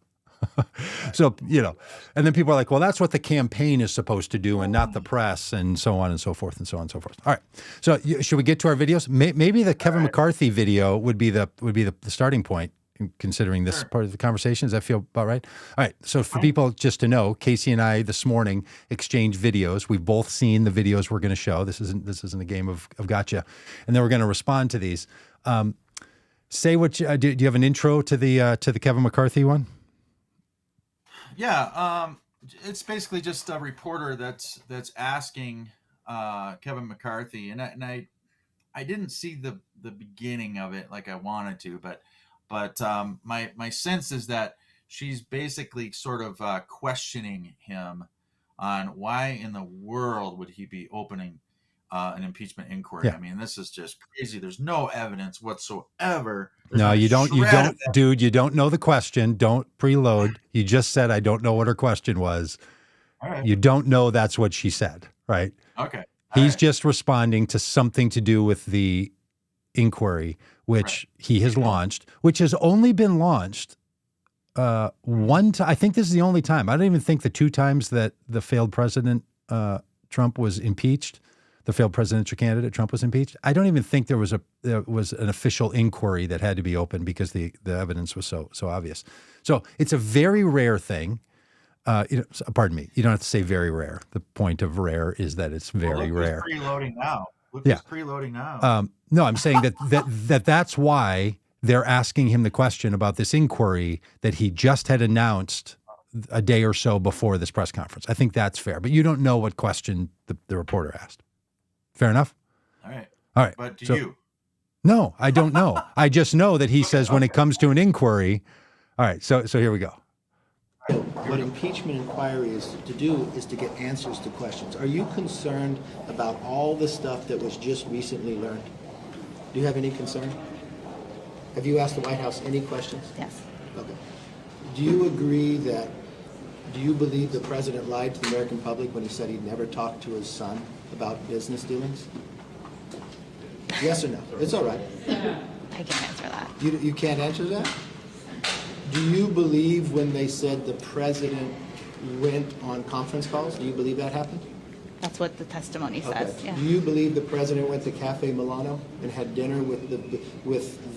So, you know, and then people are like, well, that's what the campaign is supposed to do and not the press, and so on and so forth and so on and so forth. All right. So should we get to our videos? Maybe the Kevin McCarthy video would be the starting point, considering this part of the conversation. Does that feel about right? All right. So for people just to know, Casey and I this morning exchanged videos. We've both seen the videos we're going to show. This isn't a game of gotcha. And then we're going to respond to these. Say what do you have an intro to the Kevin McCarthy one? Yeah, it's basically just a reporter that's asking Kevin McCarthy, and I didn't see the beginning of it like I wanted to, but my sense is that she's basically sort of questioning him on why in the world would he be opening an impeachment inquiry. Yeah. I mean, this is just crazy. There's no evidence whatsoever. No, you don't, dude, you don't know the question. Don't preload. You just said, I don't know what her question was. All right. You don't know that's what she said, right? Okay. He's just responding to something to do with the inquiry, which he has launched, which has only been launched one time. I think this is the only time. I don't even think the two times that the failed president, Trump, was impeached, the failed presidential candidate Trump was impeached. I don't even think there was an official inquiry that had to be opened because the evidence was so obvious. So it's a very rare thing. Pardon me. You don't have to say very rare. The point of rare is that it's very rare. Preloading now. Preloading now. No, I'm saying that's why they're asking him the question about this inquiry that he just had announced a day or so before this press conference. I think that's fair. But you don't know what question the reporter asked. Fair enough? All right. But do you? No, I don't know. I just know that he says when it comes to an inquiry. All right. So here we go. What impeachment inquiry is to do is to get answers to questions. Are you concerned about all the stuff that was just recently learned? Do you have any concern? Have you asked the White House any questions? Yes. Okay. Do you believe the president lied to the American public when he said he'd never talked to his son about business dealings? Yes or no? It's all right. I can't answer that. You can't answer that? Do you believe when they said the president went on conference calls? Do you believe that happened? That's what the testimony says. Okay. Yeah. Do you believe the president went to Cafe Milano and had dinner with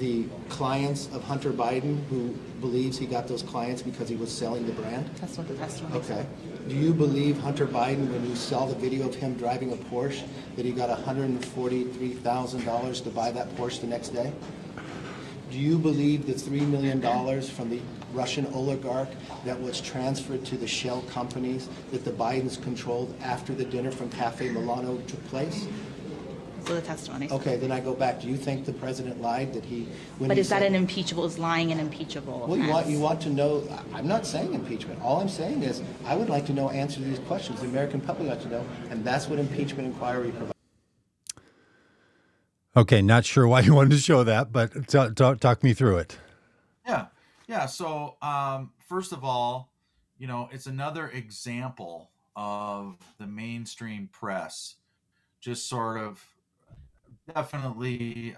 the clients of Hunter Biden, who believes he got those clients because he was selling the brand? That's what the testimony Okay. says. Do you believe Hunter Biden, when you saw the video of him driving a Porsche, that he got $143,000 to buy that Porsche the next day? Do you believe the $3 million from the Russian oligarch that was transferred to the shell companies that the Bidens controlled after the dinner from Cafe Milano took place? So the testimony says. Okay, then I go back. Do you think the president lied that he? But is that an impeachable? Is lying an impeachable? Well, offense? you want to know. I'm not saying impeachment. All I'm saying is I would like to know answers to these questions. The American public like to know, and that's what impeachment inquiry provides. Okay, not sure why you wanted to show that, but talk me through it. Yeah. So first of all, it's another example of the mainstream press just sort of definitely,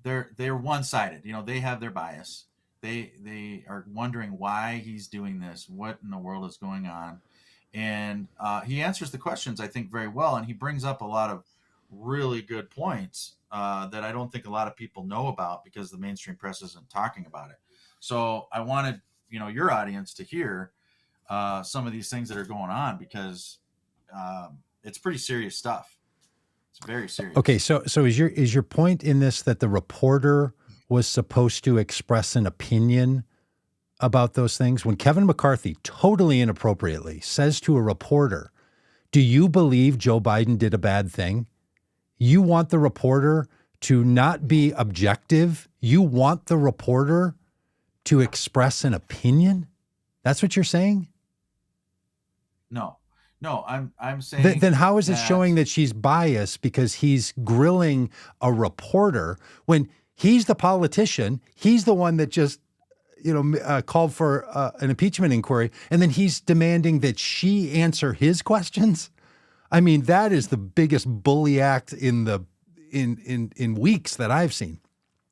they're one-sided. They have their bias. They are wondering why he's doing this, what in the world is going on, and he answers the questions, I think, very well, and he brings up a lot of really good points that I don't think a lot of people know about because the mainstream press isn't talking about it. So I wanted, your audience to hear some of these things that are going on because it's pretty serious stuff. It's very serious. Okay, so is your point in this that the reporter was supposed to express an opinion about those things? When Kevin McCarthy totally inappropriately says to a reporter, "Do you believe Joe Biden did a bad thing?" You want the reporter to not be objective. You want the reporter to express an opinion. That's what you're saying? No, I'm saying. Then how is it showing that she's biased because he's grilling a reporter when he's the politician? He's the one that just, called for an impeachment inquiry, and then he's demanding that she answer his questions. I mean, that is the biggest bully act in weeks that I've seen.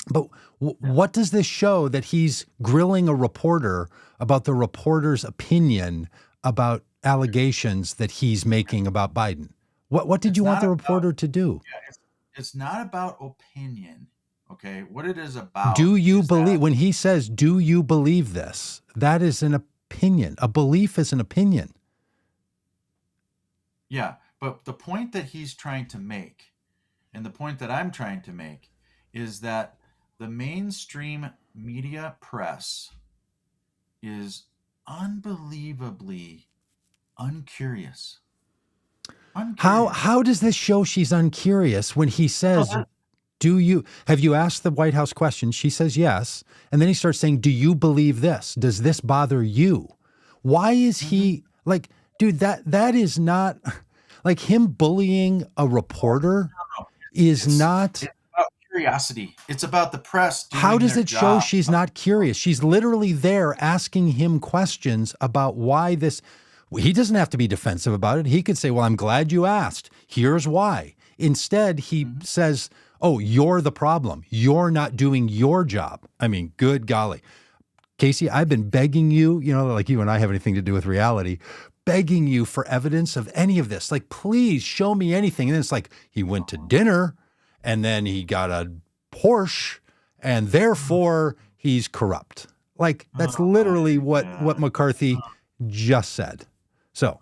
But what does this show that he's grilling a reporter about the reporter's opinion about allegations that he's making about Biden? What did you want the reporter to do? Yeah, it's not about opinion. Okay, what it is about. Do you believe, when he says, "Do you believe this?" That is an opinion. A belief is an opinion. Yeah, but the point that he's trying to make, and the point that I'm trying to make, is that the mainstream media press is unbelievably uncurious. How does this show she's uncurious when he says, have you asked the White House question? She says yes. And then he starts saying, "Do you believe this? Does this bother you?" Why is he like, dude, that is not like him bullying a reporter is not. It's about curiosity. It's about the press doing How does their it show job. she's not curious? She's literally there asking him questions about why this. He doesn't have to be defensive about it. He could say, "Well, I'm glad you asked. Here's why." Instead, he says, "Oh, you're the problem. You're not doing your job." I mean, good golly. Casey, I've been begging you, like you and I have anything to do with reality, begging you for evidence of any of this. Like, please show me anything. And then it's like, he went to dinner and then he got a Porsche and therefore he's corrupt. Like, that's literally what McCarthy just said. So,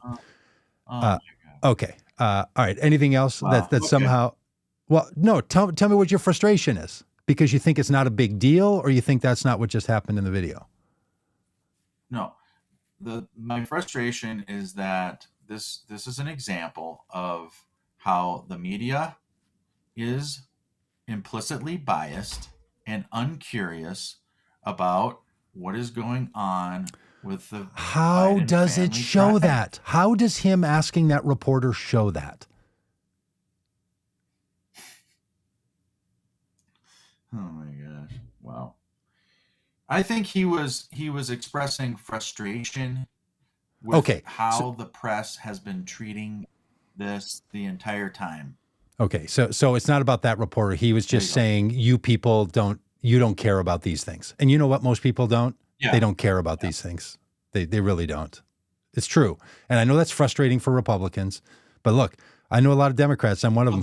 okay. All right. Anything else that somehow, well, no, tell me what your frustration is, because you think it's not a big deal or you think that's not what just happened in the video? No, my frustration is that this is an example of how the media is implicitly biased and uncurious about what is going on with the How Biden does it family show crime. that? How does him asking that reporter show that? Oh my gosh. Wow. I think he was expressing frustration with how the press has been treating this the entire time. Okay. So it's not about that reporter. He was just saying, you people don't care about these things. And you know what? Most people don't. Yeah. They don't care about these things. They really don't. It's true. And I know that's frustrating for Republicans, but look, I know a lot of Democrats. I'm one of them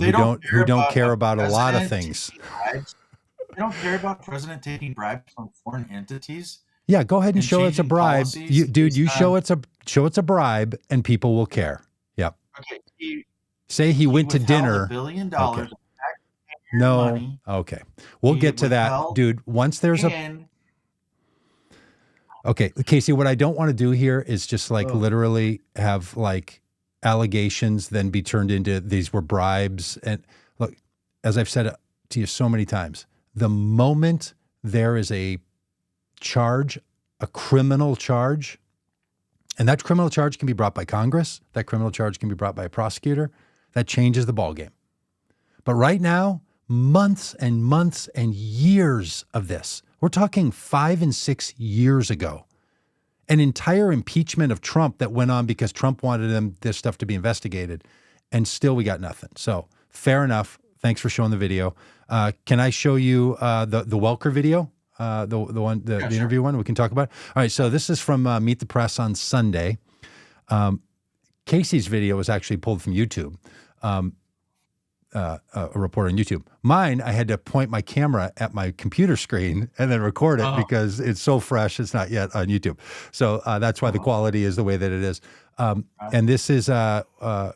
who don't care about a lot of things. They don't care about the president taking bribes from foreign entities. Yeah, go ahead and show it's a bribe. You show it's a bribe and people will care. Yep. Okay. Say he went to dinner. $1 billion Okay. of taxpayer No. money. Okay. We'll get to that, dude. Once there's Okay, Casey, what I don't want to do here is just literally have allegations then be turned into these were bribes. And look, as I've said to you so many times, the moment there is a charge, a criminal charge, and that criminal charge can be brought by Congress, that criminal charge can be brought by a prosecutor, that changes the ballgame. But right now, months and months and years of this, we're talking 5 and 6 years ago, an entire impeachment of Trump that went on because Trump wanted this stuff to be investigated, and still we got nothing. So fair enough. Thanks for showing the video. Can I show you the Welker video? The interview one we can talk about. All right, so this is from Meet the Press on Sunday. Casey's video was actually pulled from YouTube. a report on YouTube. Mine, I had to point my camera at my computer screen and then record it because it's so fresh. It's not yet on YouTube. So that's why the quality is the way that it is. And this is the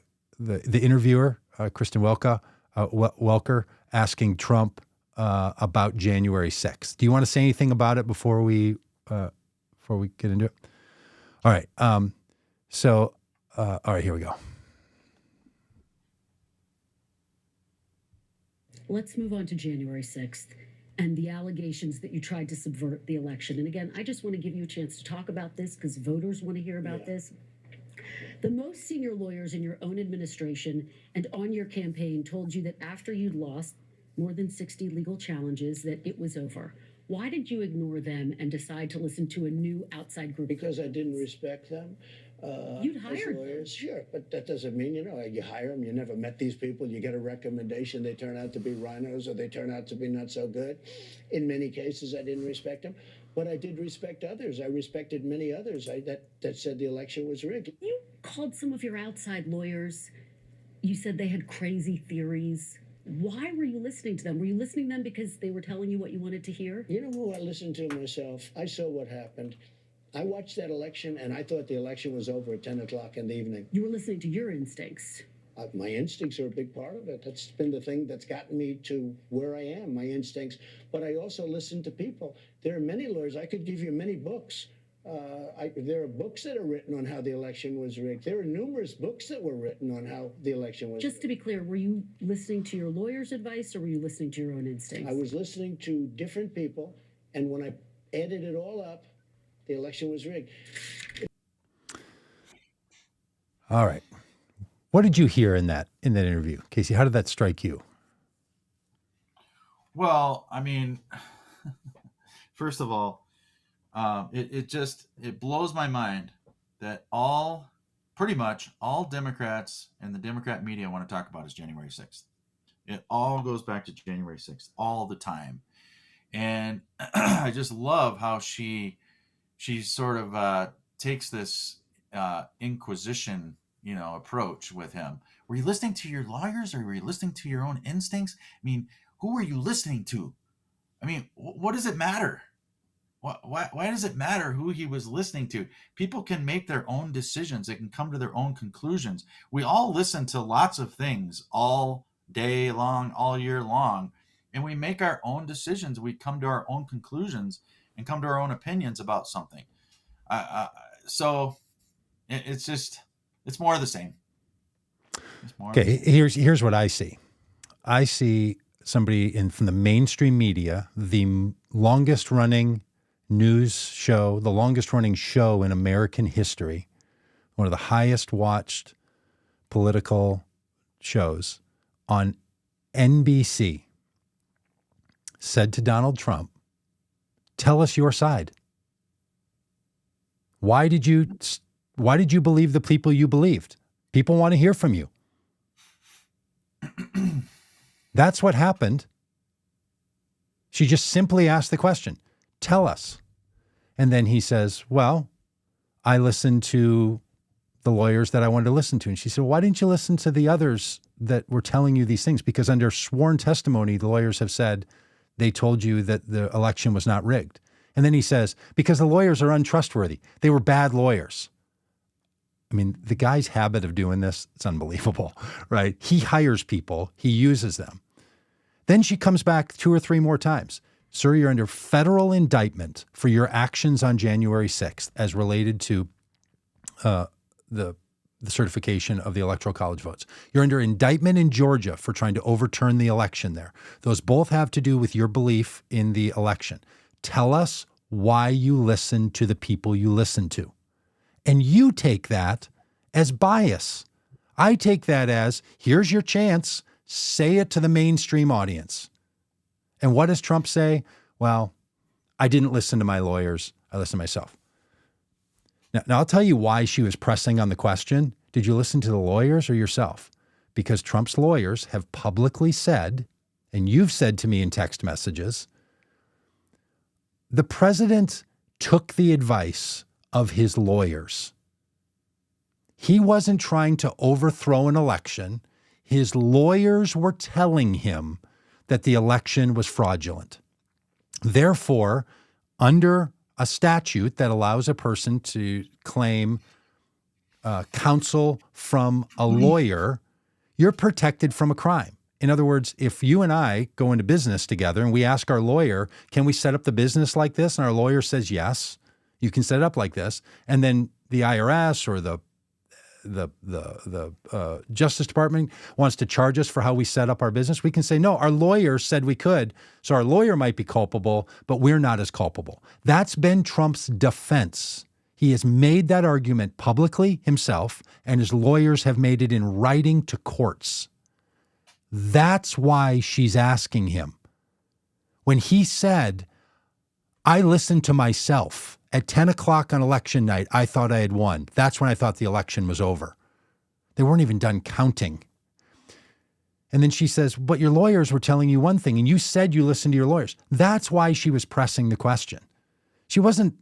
interviewer, Kristen Welker, asking Trump about January 6th. Do you want to say anything about it before we get into it? All right. All right, here we go. Let's move on to January 6th and the allegations that you tried to subvert the election. And again, I just want to give you a chance to talk about this because voters want to hear about this. The most senior lawyers in your own administration and on your campaign told you that after you'd lost more than 60 legal challenges, that it was over. Why did you ignore them and decide to listen to a new outside group? Because I didn't respect them. You'd hired lawyers, sure, but that doesn't mean, you hire them, you never met these people, you get a recommendation, they turn out to be rhinos or they turn out to be not so good. In many cases, I didn't respect them, but I did respect others. I respected many others that said the election was rigged. You called some of your outside lawyers. You said they had crazy theories. Why were you listening to them? Were you listening to them because they were telling you what you wanted to hear? You know who I listened to myself? I saw what happened. I watched that election, and I thought the election was over at 10 o'clock in the evening. You were listening to your instincts. My instincts are a big part of it. That's been the thing that's gotten me to where I am, my instincts. But I also listen to people. There are many lawyers. I could give you many books. There are books that are written on how the election was rigged. There are numerous books that were written on how the election was rigged. Just to be clear, were you listening to your lawyer's advice or were you listening to your own instincts? I was listening to different people, and when I added it all up, the election was rigged. All right. What did you hear in that interview, Casey? How did that strike you? Well, I mean, first of all, it blows my mind that pretty much all Democrats and the Democrat media want to talk about is January 6th. It all goes back to January 6th all the time. And I just love how she sort of takes this inquisition, approach with him. Were you listening to your lawyers or were you listening to your own instincts? I mean, who are you listening to? I mean, what does it matter? Why does it matter who he was listening to? People can make their own decisions. They can come to their own conclusions. We all listen to lots of things all day long, all year long, and we make our own decisions. We come to our own conclusions and come to our own opinions about something. So it's more of the same. Okay, here's what I see. I see somebody from the mainstream media, the longest running news show, the longest running show in American history, one of the highest watched political shows on NBC, said to Donald Trump, "Tell us your side. Why did you believe the people you believed? People want to hear from you." That's what happened. She just simply asked the question, "Tell us." And then he says, "Well, I listened to the lawyers that I wanted to listen to." And she said, "Why didn't you listen to the others that were telling you these things?" Because under sworn testimony, the lawyers have said they told you that the election was not rigged. And then he says, "Because the lawyers are untrustworthy. They were bad lawyers." I mean, the guy's habit of doing this, it's unbelievable, right? He hires people, he uses them. Then she comes back 2 or 3 more times. "Sir, you're under federal indictment for your actions on January 6th as related to the certification of the Electoral College votes. You're under indictment in Georgia for trying to overturn the election there. Those both have to do with your belief in the election. Tell us why you listen to the people you listen to." And you take that as bias. I take that as, here's your chance, say it to the mainstream audience. And what does Trump say? "Well, I didn't listen to my lawyers. I listened to myself." Now, I'll tell you why she was pressing on the question. Did you listen to the lawyers or yourself? Because Trump's lawyers have publicly said, and you've said to me in text messages, the president took the advice of his lawyers. He wasn't trying to overthrow an election. His lawyers were telling him that the election was fraudulent. Therefore, under a statute that allows a person to claim counsel from a lawyer, you're protected from a crime. In other words, if you and I go into business together and we ask our lawyer, can we set up the business like this? And our lawyer says, yes, you can set it up like this. And then the IRS or the Justice Department wants to charge us for how we set up our business. We can say, no, our lawyer said we could. So our lawyer might be culpable, but we're not as culpable. That's been Trump's defense. He has made that argument publicly himself, and his lawyers have made it in writing to courts. That's why she's asking him. When he said, I listened to myself at 10 o'clock on election night, I thought I had won. That's when I thought the election was over. They weren't even done counting. And then she says, but your lawyers were telling you one thing, and you said you listened to your lawyers. That's why she was pressing the question. She wasn't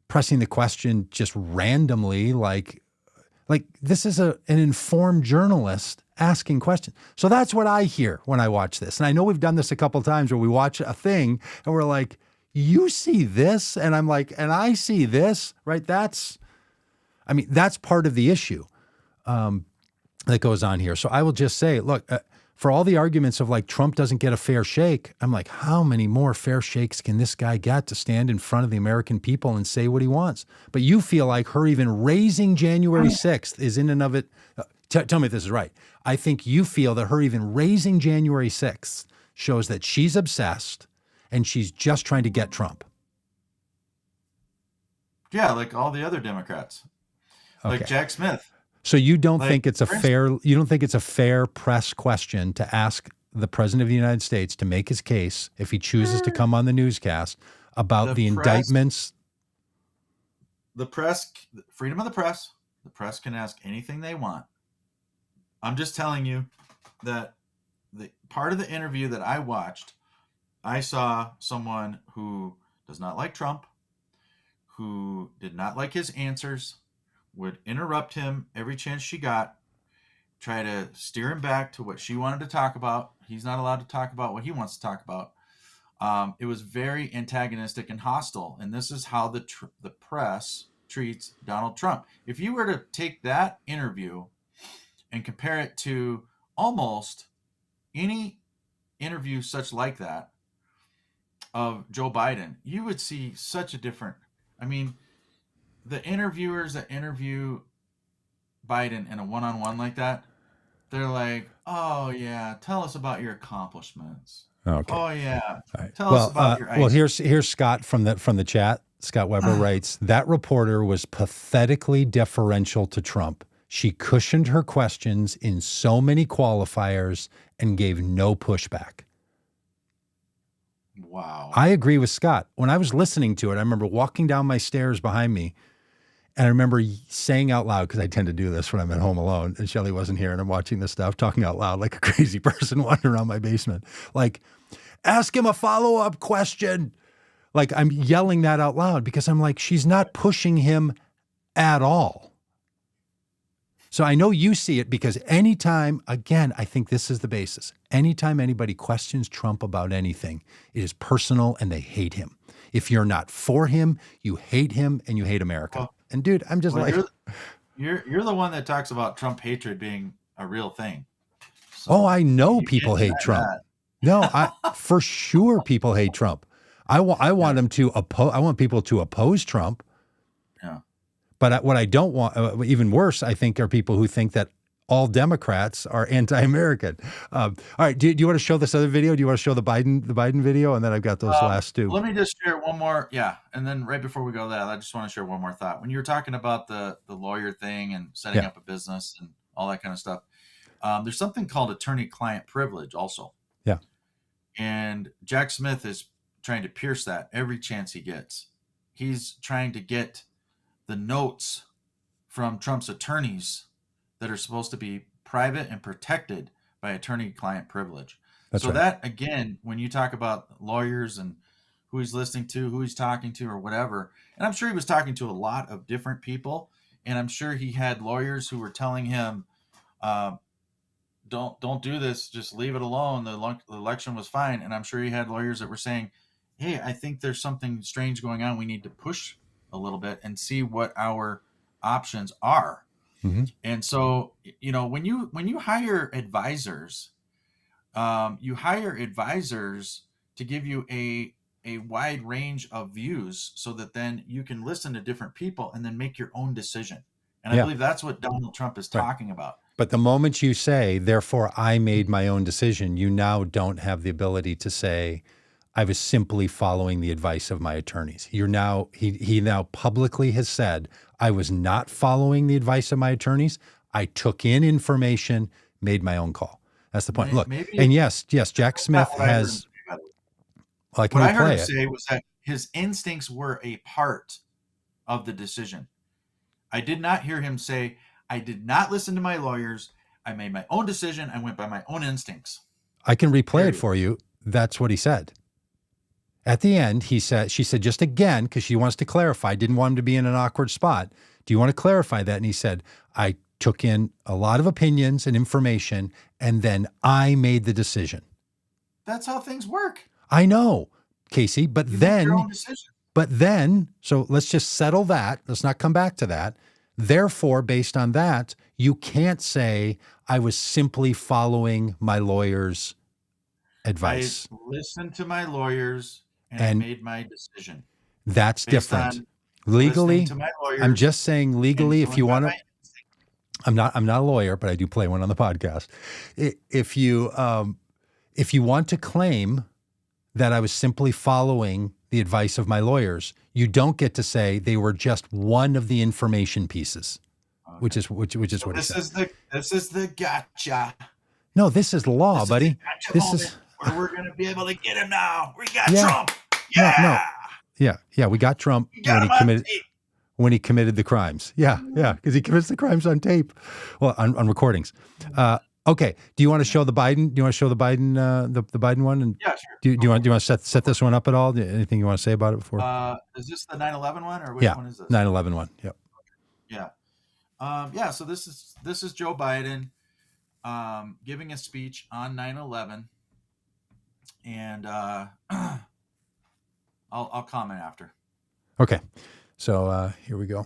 pressing the question just randomly, like this is an informed journalist asking questions. So that's what I hear when I watch this. And I know we've done this a couple of times where we watch a thing and we're like, you see this? And I'm like, and I see this, right? That's part of the issue that goes on here. So I will just say, look, for all the arguments of like Trump doesn't get a fair shake, I'm like, how many more fair shakes can this guy get to stand in front of the American people and say what he wants? But you feel like her even raising January 6th is in and of it. Tell me if this is right. I think you feel that her even raising January 6th shows that she's obsessed and she's just trying to get Trump. Yeah, like all the other Democrats, like Jack Smith. So you don't think it's a fair press question to ask the president of the United States to make his case if he chooses to come on the newscast about the indictments? The press, freedom of the press can ask anything they want. I'm just telling you that the part of the interview that I watched, I saw someone who does not like Trump, who did not like his answers, would interrupt him every chance she got, try to steer him back to what she wanted to talk about. He's not allowed to talk about what he wants to talk about. It was very antagonistic and hostile. And this is how the press treats Donald Trump. If you were to take that interview and compare it to almost any interview such like that of Joe Biden, you would see such a different, the interviewers that interview Biden in a one-on-one like that, they're like, oh yeah, tell us about your accomplishments. Okay. Oh yeah. Right. Tell us about your Well, here's Scott from the chat. Scott Weber writes, that reporter was pathetically deferential to Trump. She cushioned her questions in so many qualifiers and gave no pushback. Wow. I agree with Scott. When I was listening to it, I remember walking down my stairs behind me, and I remember saying out loud, because I tend to do this when I'm at home alone, and Shelley wasn't here, and I'm watching this stuff, talking out loud like a crazy person wandering around my basement. Like, ask him a follow-up question. Like, I'm yelling that out loud because I'm like, she's not pushing him at all. So I know you see it because anytime, again, I think this is the basis. Anytime anybody questions Trump about anything, it is personal and they hate him. If you're not for him, you hate him and you hate America. Well, and dude, I'm just you're the one that talks about Trump hatred being a real thing. So I know people hate Trump. No, for sure people hate Trump. I want them to oppose. I want people to oppose Trump. Yeah. But what I don't want, even worse, I think, are people who think that all Democrats are anti-American. All right, do you want to show this other video? Do you want to show the Biden video? And then I've got those last two. Let me just share one more. Yeah, and then right before we go to that, I just want to share one more thought. When you were talking about the lawyer thing and setting up a business and all that kind of stuff, there's something called attorney-client privilege also. Yeah. And Jack Smith is trying to pierce that every chance he gets. He's trying to get the notes from Trump's attorneys that are supposed to be private and protected by attorney-client privilege. That's so right. that, again, when you talk about lawyers and who he's listening to, who he's talking to or whatever, and I'm sure he was talking to a lot of different people, and I'm sure he had lawyers who were telling him don't do this. Just leave it alone. The election was fine. And I'm sure he had lawyers that were saying, hey, I think there's something strange going on. We need to push a little bit and see what our options are. Mm-hmm. And so, you know, when you hire advisors, to give you a wide range of views so that then you can listen to different people and then make your own decision. And I believe that's what Donald Trump is talking about. But the moment you say, therefore, I made my own decision, you now don't have the ability to say, I was simply following the advice of my attorneys. He now publicly has said, I was not following the advice of my attorneys. I took in information, made my own call. That's the point. Look, and yes, Jack Smith has. What I heard him say was that his instincts were a part of the decision. I did not hear him say, I did not listen to my lawyers. I made my own decision. I went by my own instincts. I can replay it for you. That's what he said. At the end, she said just again, because she wants to clarify, didn't want him to be in an awkward spot. Do you want to clarify that? And he said, I took in a lot of opinions and information, and then I made the decision. That's how things work. I know, Casey, but You make your own then, so let's just settle that. Let's not come back to that. Therefore, based on that, you can't say I was simply following my lawyer's advice. I listened to my lawyers and I made my decision. That's different. Legally, I'm just saying legally, if you want to, I'm not a lawyer, but I do play one on the podcast. If you want to claim that I was simply following the advice of my lawyers, you don't get to say they were just one of the information pieces, which is what he said. This is the gotcha. No, this is law, buddy. This is where we're going to be able to get him now. We got Trump. Yeah. No. We got Trump when he committed the crimes. Yeah, because he commits the crimes on tape, on recordings. Okay. Do you want to show the Biden? Do you want to show the Biden, the Biden one? And yeah, sure. Do you want to set this one up at all? Anything you want to say about it before? Is this the 9/11 one, or which one is this? 9/11 one. Yep. Yeah. So this is Joe Biden giving a speech on 9/11, and I'll comment after. Okay. So here we go.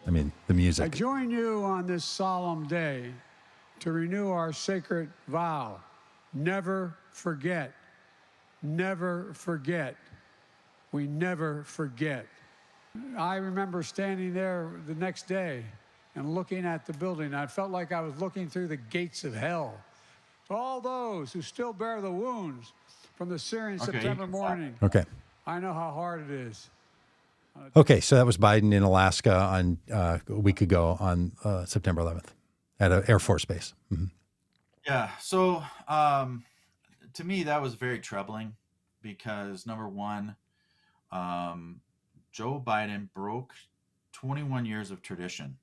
I mean, the music. I join you on this solemn day to renew our sacred vow. Never forget. Never forget. We never forget. I remember standing there the next day and looking at the building. I felt like I was looking through the gates of hell. To all those who still bear the wounds from the Syrian September morning. Okay. I know how hard it is. Okay, so that was Biden in Alaska on a week ago on September 11th at an Air Force base. Mm-hmm. Yeah, so to me that was very troubling because number one, Joe Biden broke 21 years of tradition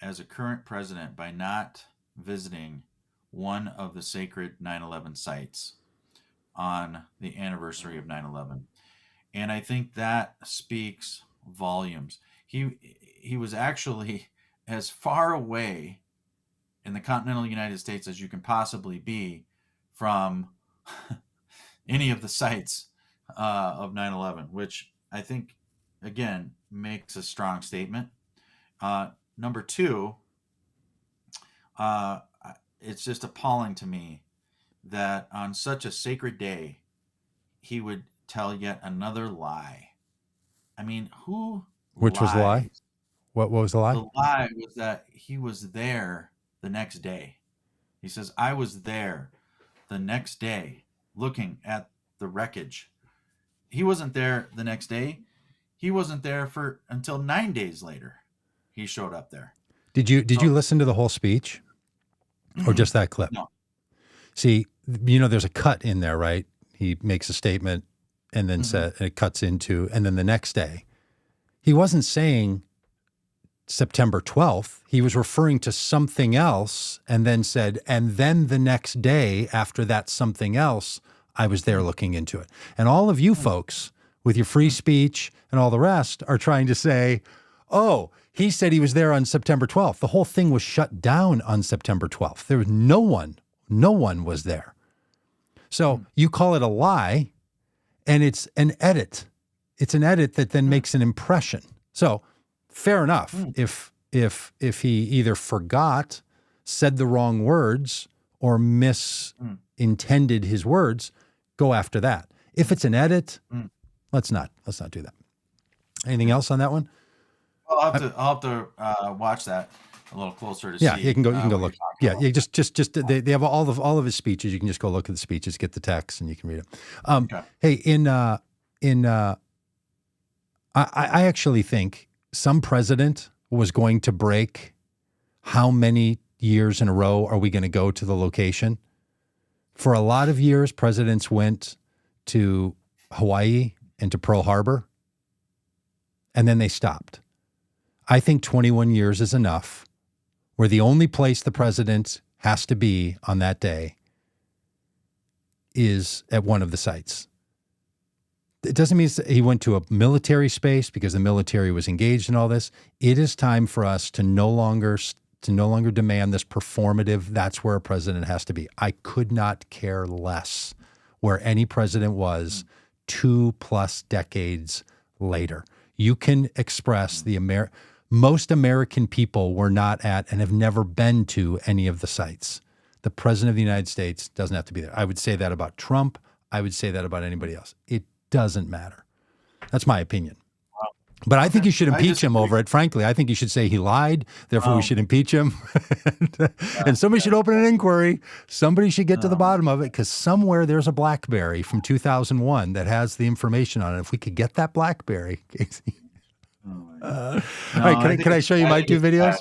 as a current president by not visiting one of the sacred 9/11 sites on the anniversary of 9/11. And I think that speaks volumes. He was actually as far away in the continental United States as you can possibly be from any of the sites of 9/11, which I think, again, makes a strong statement. Number two, it's just appalling to me that on such a sacred day, he would tell yet another lie. I mean, who? Which was the lie? What was the lie? The lie was that he was there the next day. He says, I was there the next day looking at the wreckage. He wasn't there the next day. He wasn't there until 9 days later. He showed up there. Did you listen to the whole speech or just that clip? No. See, there's a cut in there, right? He makes a statement and then it cuts into, and then the next day, he wasn't saying September 12th. He was referring to something else and then said, and then the next day after that something else, I was there looking into it. And all of you folks with your free speech and all the rest are trying to say, oh, he said he was there on September 12th. The whole thing was shut down on September 12th. There was no one was there. So you call it a lie, and it's an edit. It's an edit that then makes an impression. So fair enough. If he either forgot, said the wrong words, or misintended his words, go after that. If it's an edit, let's not do that. Anything else on that one? Well, I'll have to watch that a little closer to see. Yeah, you can go what look. you're Yeah, talking you just they have all of his speeches. You can just go look at the speeches, get the text, and you can read it. Okay. Hey, I actually think some president was going to break. How many years in a row are we going to go to the location? For a lot of years, presidents went to Hawaii and to Pearl Harbor, and then they stopped. I think 21 years is enough, where the only place the president has to be on that day is at one of the sites. It doesn't mean he went to a military space because the military was engaged in all this. It is time for us to no longer demand this performative, that's where a president has to be. I could not care less where any president was 2+ decades later. You can express most American people were not at and have never been to any of the sites. The president of the United States doesn't have to be there. I would say that about Trump. I would say that about anybody else. It doesn't matter. That's my opinion. But I think you should impeach him over it. Frankly, I think you should say he lied. Therefore, we should impeach him. And somebody should open an inquiry. Somebody should get to the bottom of it, because somewhere there's a BlackBerry from 2001 that has the information on it. If we could get that BlackBerry, Casey. All right, can I show you my two videos?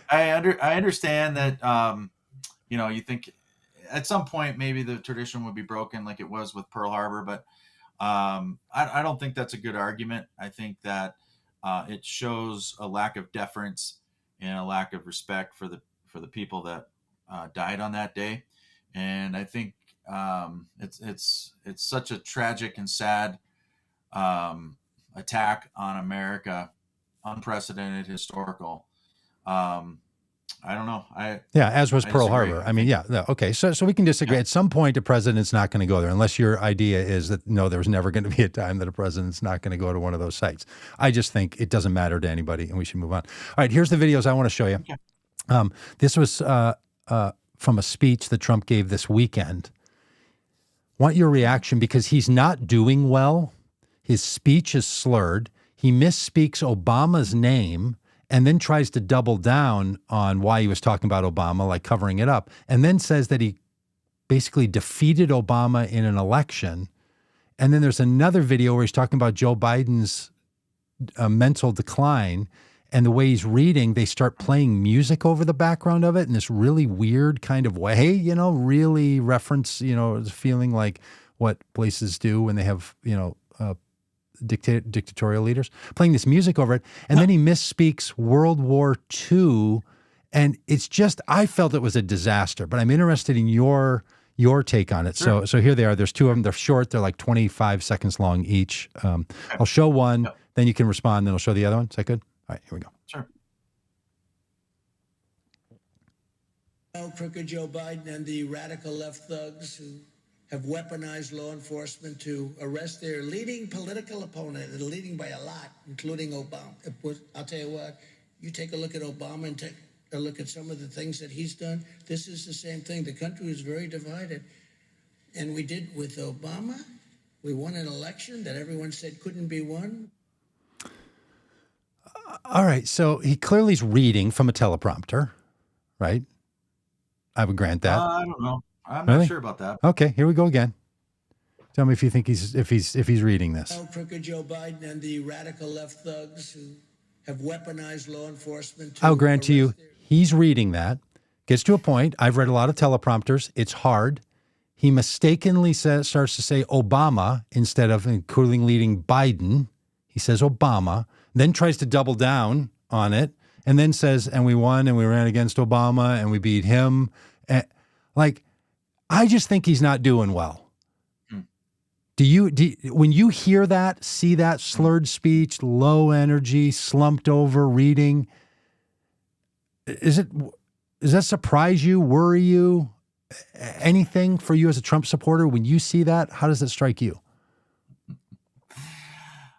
I understand that. You think at some point maybe the tradition would be broken, like it was with Pearl Harbor, but I don't think that's a good argument. I think that it shows a lack of deference and a lack of respect for the people that died on that day, and I think it's such a tragic and sad attack on America, unprecedented, historical. I don't know. As was Pearl disagree. Harbor. I mean, okay. So we can disagree. At some point, a president's not going to go there, unless your idea is that, no, there's never going to be a time that a president's not going to go to one of those sites. I just think it doesn't matter to anybody, and we should move on. All right, here's the videos I want to show you. Okay. This was from a speech that Trump gave this weekend. Want your reaction, because he's not doing well. His speech is slurred. He misspeaks Obama's name, and then tries to double down on why he was talking about Obama, like covering it up, and then says that he basically defeated Obama in an election. And then there's another video where he's talking about Joe Biden's mental decline, and the way he's reading, they start playing music over the background of it in this really weird kind of way, really reference, feeling like what places do when they have, dictatorial leaders, playing this music over it. And then he misspeaks World War II. And it's just, I felt it was a disaster, but I'm interested in your take on it. Sure. So here they are. There's two of them. They're short. They're like 25 seconds long each. I'll show one, then you can respond, then I'll show the other one. Is that good? All right, here we go. Sure. Crooked Joe Biden and the radical left thugs who have weaponized law enforcement to arrest their leading political opponent, and leading by a lot, including Obama. I'll tell you what, you take a look at Obama and take a look at some of the things that he's done. This is the same thing. The country is very divided. And we did with Obama. We won an election that everyone said couldn't be won. All right. So he clearly is reading from a teleprompter, right? I would grant that. I don't know. I'm not sure about that. Okay, here we go again. Tell me if you think if he's reading this. Crooked Joe Biden and the radical left thugs who have weaponized law enforcement. I'll grant to you, he's reading that. Gets to a point. I've read a lot of teleprompters. It's hard. He mistakenly starts to say Obama instead of including leading Biden. He says Obama, then tries to double down on it, and then says, and we won, and we ran against Obama, and we beat him. I just think he's not doing well. When you hear that, see that slurred speech, low energy, slumped over reading, does that surprise you, worry you, anything for you as a Trump supporter when you see that? How does it strike you?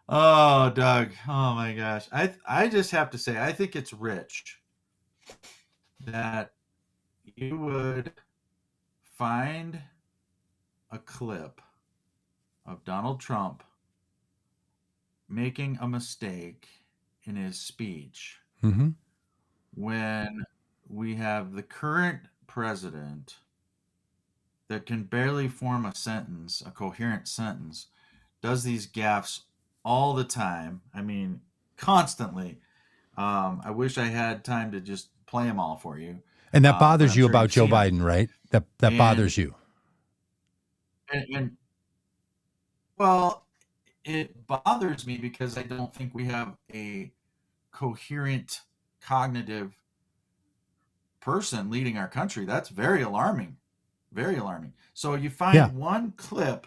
Oh, Doug. Oh my gosh. I just have to say, I think it's rich that you would find a clip of Donald Trump making a mistake in his speech Mm-hmm. when we have the current president that can barely form a sentence, a coherent sentence, does these gaffes all the time. I mean, constantly. I wish I had time to just play them all for you. And that But bothers I'm you sure about you've Joe seen 'em. Biden, right? That And- bothers you. And well, it bothers me because I don't think we have a coherent cognitive person leading our country. That's very alarming. Very alarming. So you find Yeah. one clip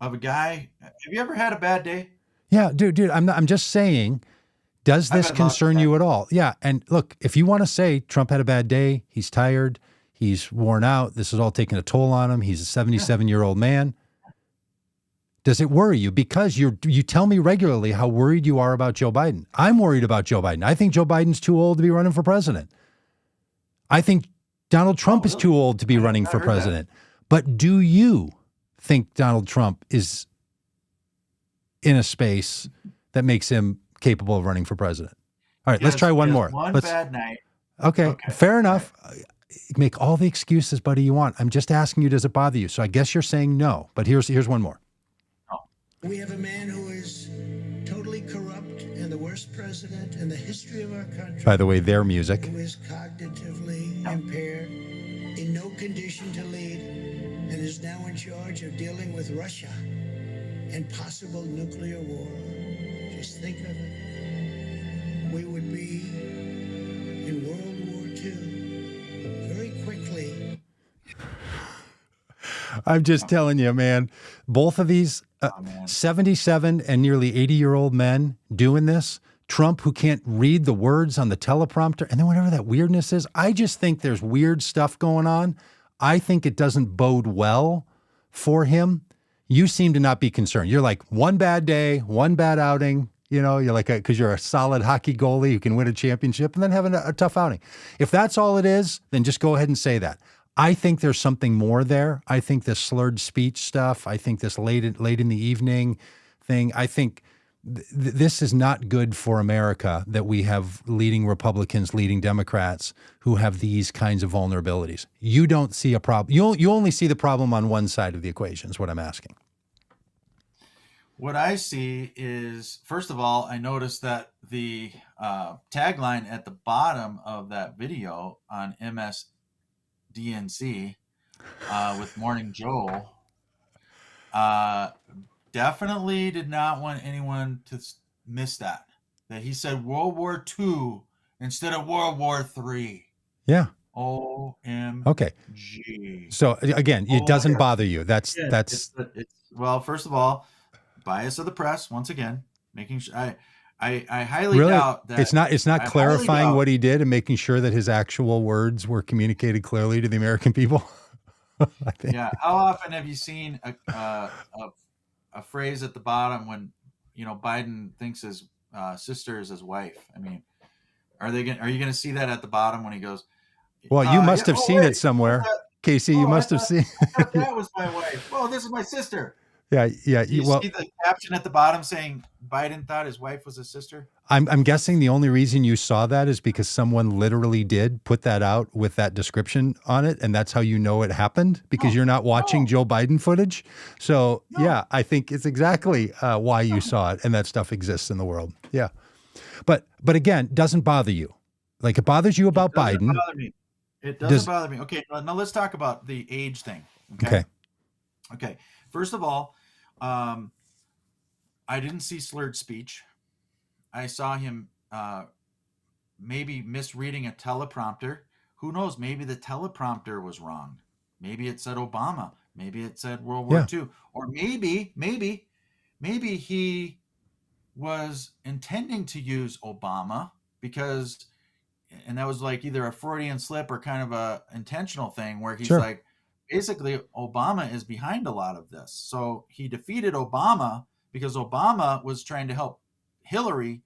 of a guy. Have you ever had a bad day? Yeah, dude, I'm just saying, does I've this had lots of concern bad you at all? Yeah. And look, if you want to say Trump had a bad day, he's tired, he's worn out, this is all taking a toll on him, he's a 77-year-old man. Does it worry you? Because you tell me regularly how worried you are about Joe Biden. I'm worried about Joe Biden. I think Joe Biden's too old to be running for president. I think Donald Trump is really? too old to be running I for heard that. president. But do you think Donald Trump is in a space that makes him capable of running for president? All right, let's Yes, try one yes, more. One Let's, bad night. okay, Okay. fair enough. Make all the excuses, buddy, you want. I'm just asking you, does it bother you? So I guess you're saying no. But here's one more. We have a man who is totally corrupt and the worst president in the history of our country. By the way, their music. Who is cognitively impaired, in no condition to lead, and is now in charge of dealing with Russia and possible nuclear war. Just think of it. We would be in World War II very quickly. I'm just telling you, man, both of these 77 and nearly 80-year-old men doing this, Trump who can't read the words on the teleprompter, and then whatever that weirdness is, I just think there's weird stuff going on. I think it doesn't bode well for him. You seem to not be concerned. You're like, one bad day, one bad outing, you're like, because you're a solid hockey goalie who can win a championship and then have a tough outing. If that's all it is, then just go ahead and say that. I think there's something more there. I think this slurred speech stuff, I think this late in the evening thing, I think this is not good for America, that we have leading Republicans, leading Democrats who have these kinds of vulnerabilities. You don't see a problem. You only see the problem on one side of the equation is what I'm asking. What I see is, first of all, I noticed that the tagline at the bottom of that video on MSDNC with Morning Joe definitely did not want anyone to miss that. That he said World War II instead of World War III. Yeah. OMG. Okay. So again, it doesn't bother you. That's well, first of all, bias of the press once again, making sure I highly really doubt that it's not I clarifying highly what he did and making sure that his actual words were communicated clearly to the American people. I think. Yeah. How often have you seen a phrase at the bottom when Biden thinks his sister is his wife? I mean, are you going to see that at the bottom when he goes? Well, you must have seen it somewhere, Casey. You must have seen. I thought that was my wife. Well, this is my sister. Yeah. You see the caption at the bottom saying Biden thought his wife was his sister? I'm guessing the only reason you saw that is because someone literally did put that out with that description on it, and that's how you know it happened, because you're not watching Joe Biden footage. So, yeah, I think it's exactly why you saw it, and that stuff exists in the world. Yeah. But again, doesn't bother you. Like, it bothers you about Biden. Bother me. It doesn't bother me. Okay, now let's talk about the age thing. Okay. First of all, I didn't see slurred speech. I saw him maybe misreading a teleprompter. Who knows? Maybe the teleprompter was wrong. Maybe it said Obama. Maybe it said World War Yeah. II, or maybe he was intending to use Obama because, and that was like either a Freudian slip or kind of a intentional thing where he's Sure. like, basically Obama is behind a lot of this. So he defeated Obama because Obama was trying to help Hillary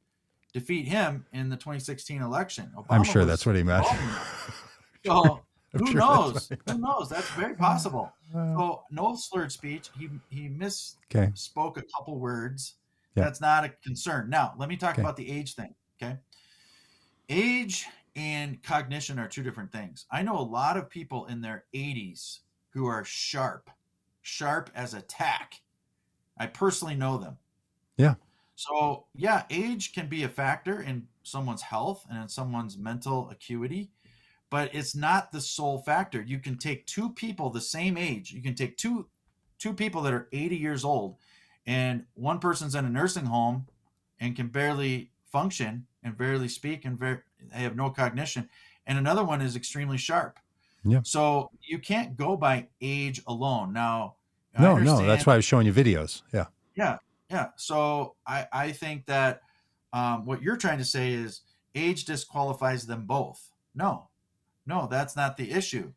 defeat him in the 2016 election. Obama I'm sure was that's what he meant. involved in that. So I'm who sure knows? that's what he Who knows? That's very possible. Uh, So no slurred speech. He Okay. misspoke a couple words. Yeah. That's not a concern. Now let me talk Okay. about the age thing. Okay. Age and cognition are two different things. I know a lot of people in their 80s who are sharp as a tack. I personally know them. Yeah. So yeah, age can be a factor in someone's health and in someone's mental acuity, but it's not the sole factor. You can take two people the same age. You can take two people that are 80 years old, and one person's in a nursing home and can barely function and barely speak and they have no cognition, and another one is extremely sharp. Yeah. So you can't go by age alone. Now, I No, understand, that's why I was showing you videos. Yeah. yeah. So I think that what you're trying to say is age disqualifies them both. No, that's not the issue.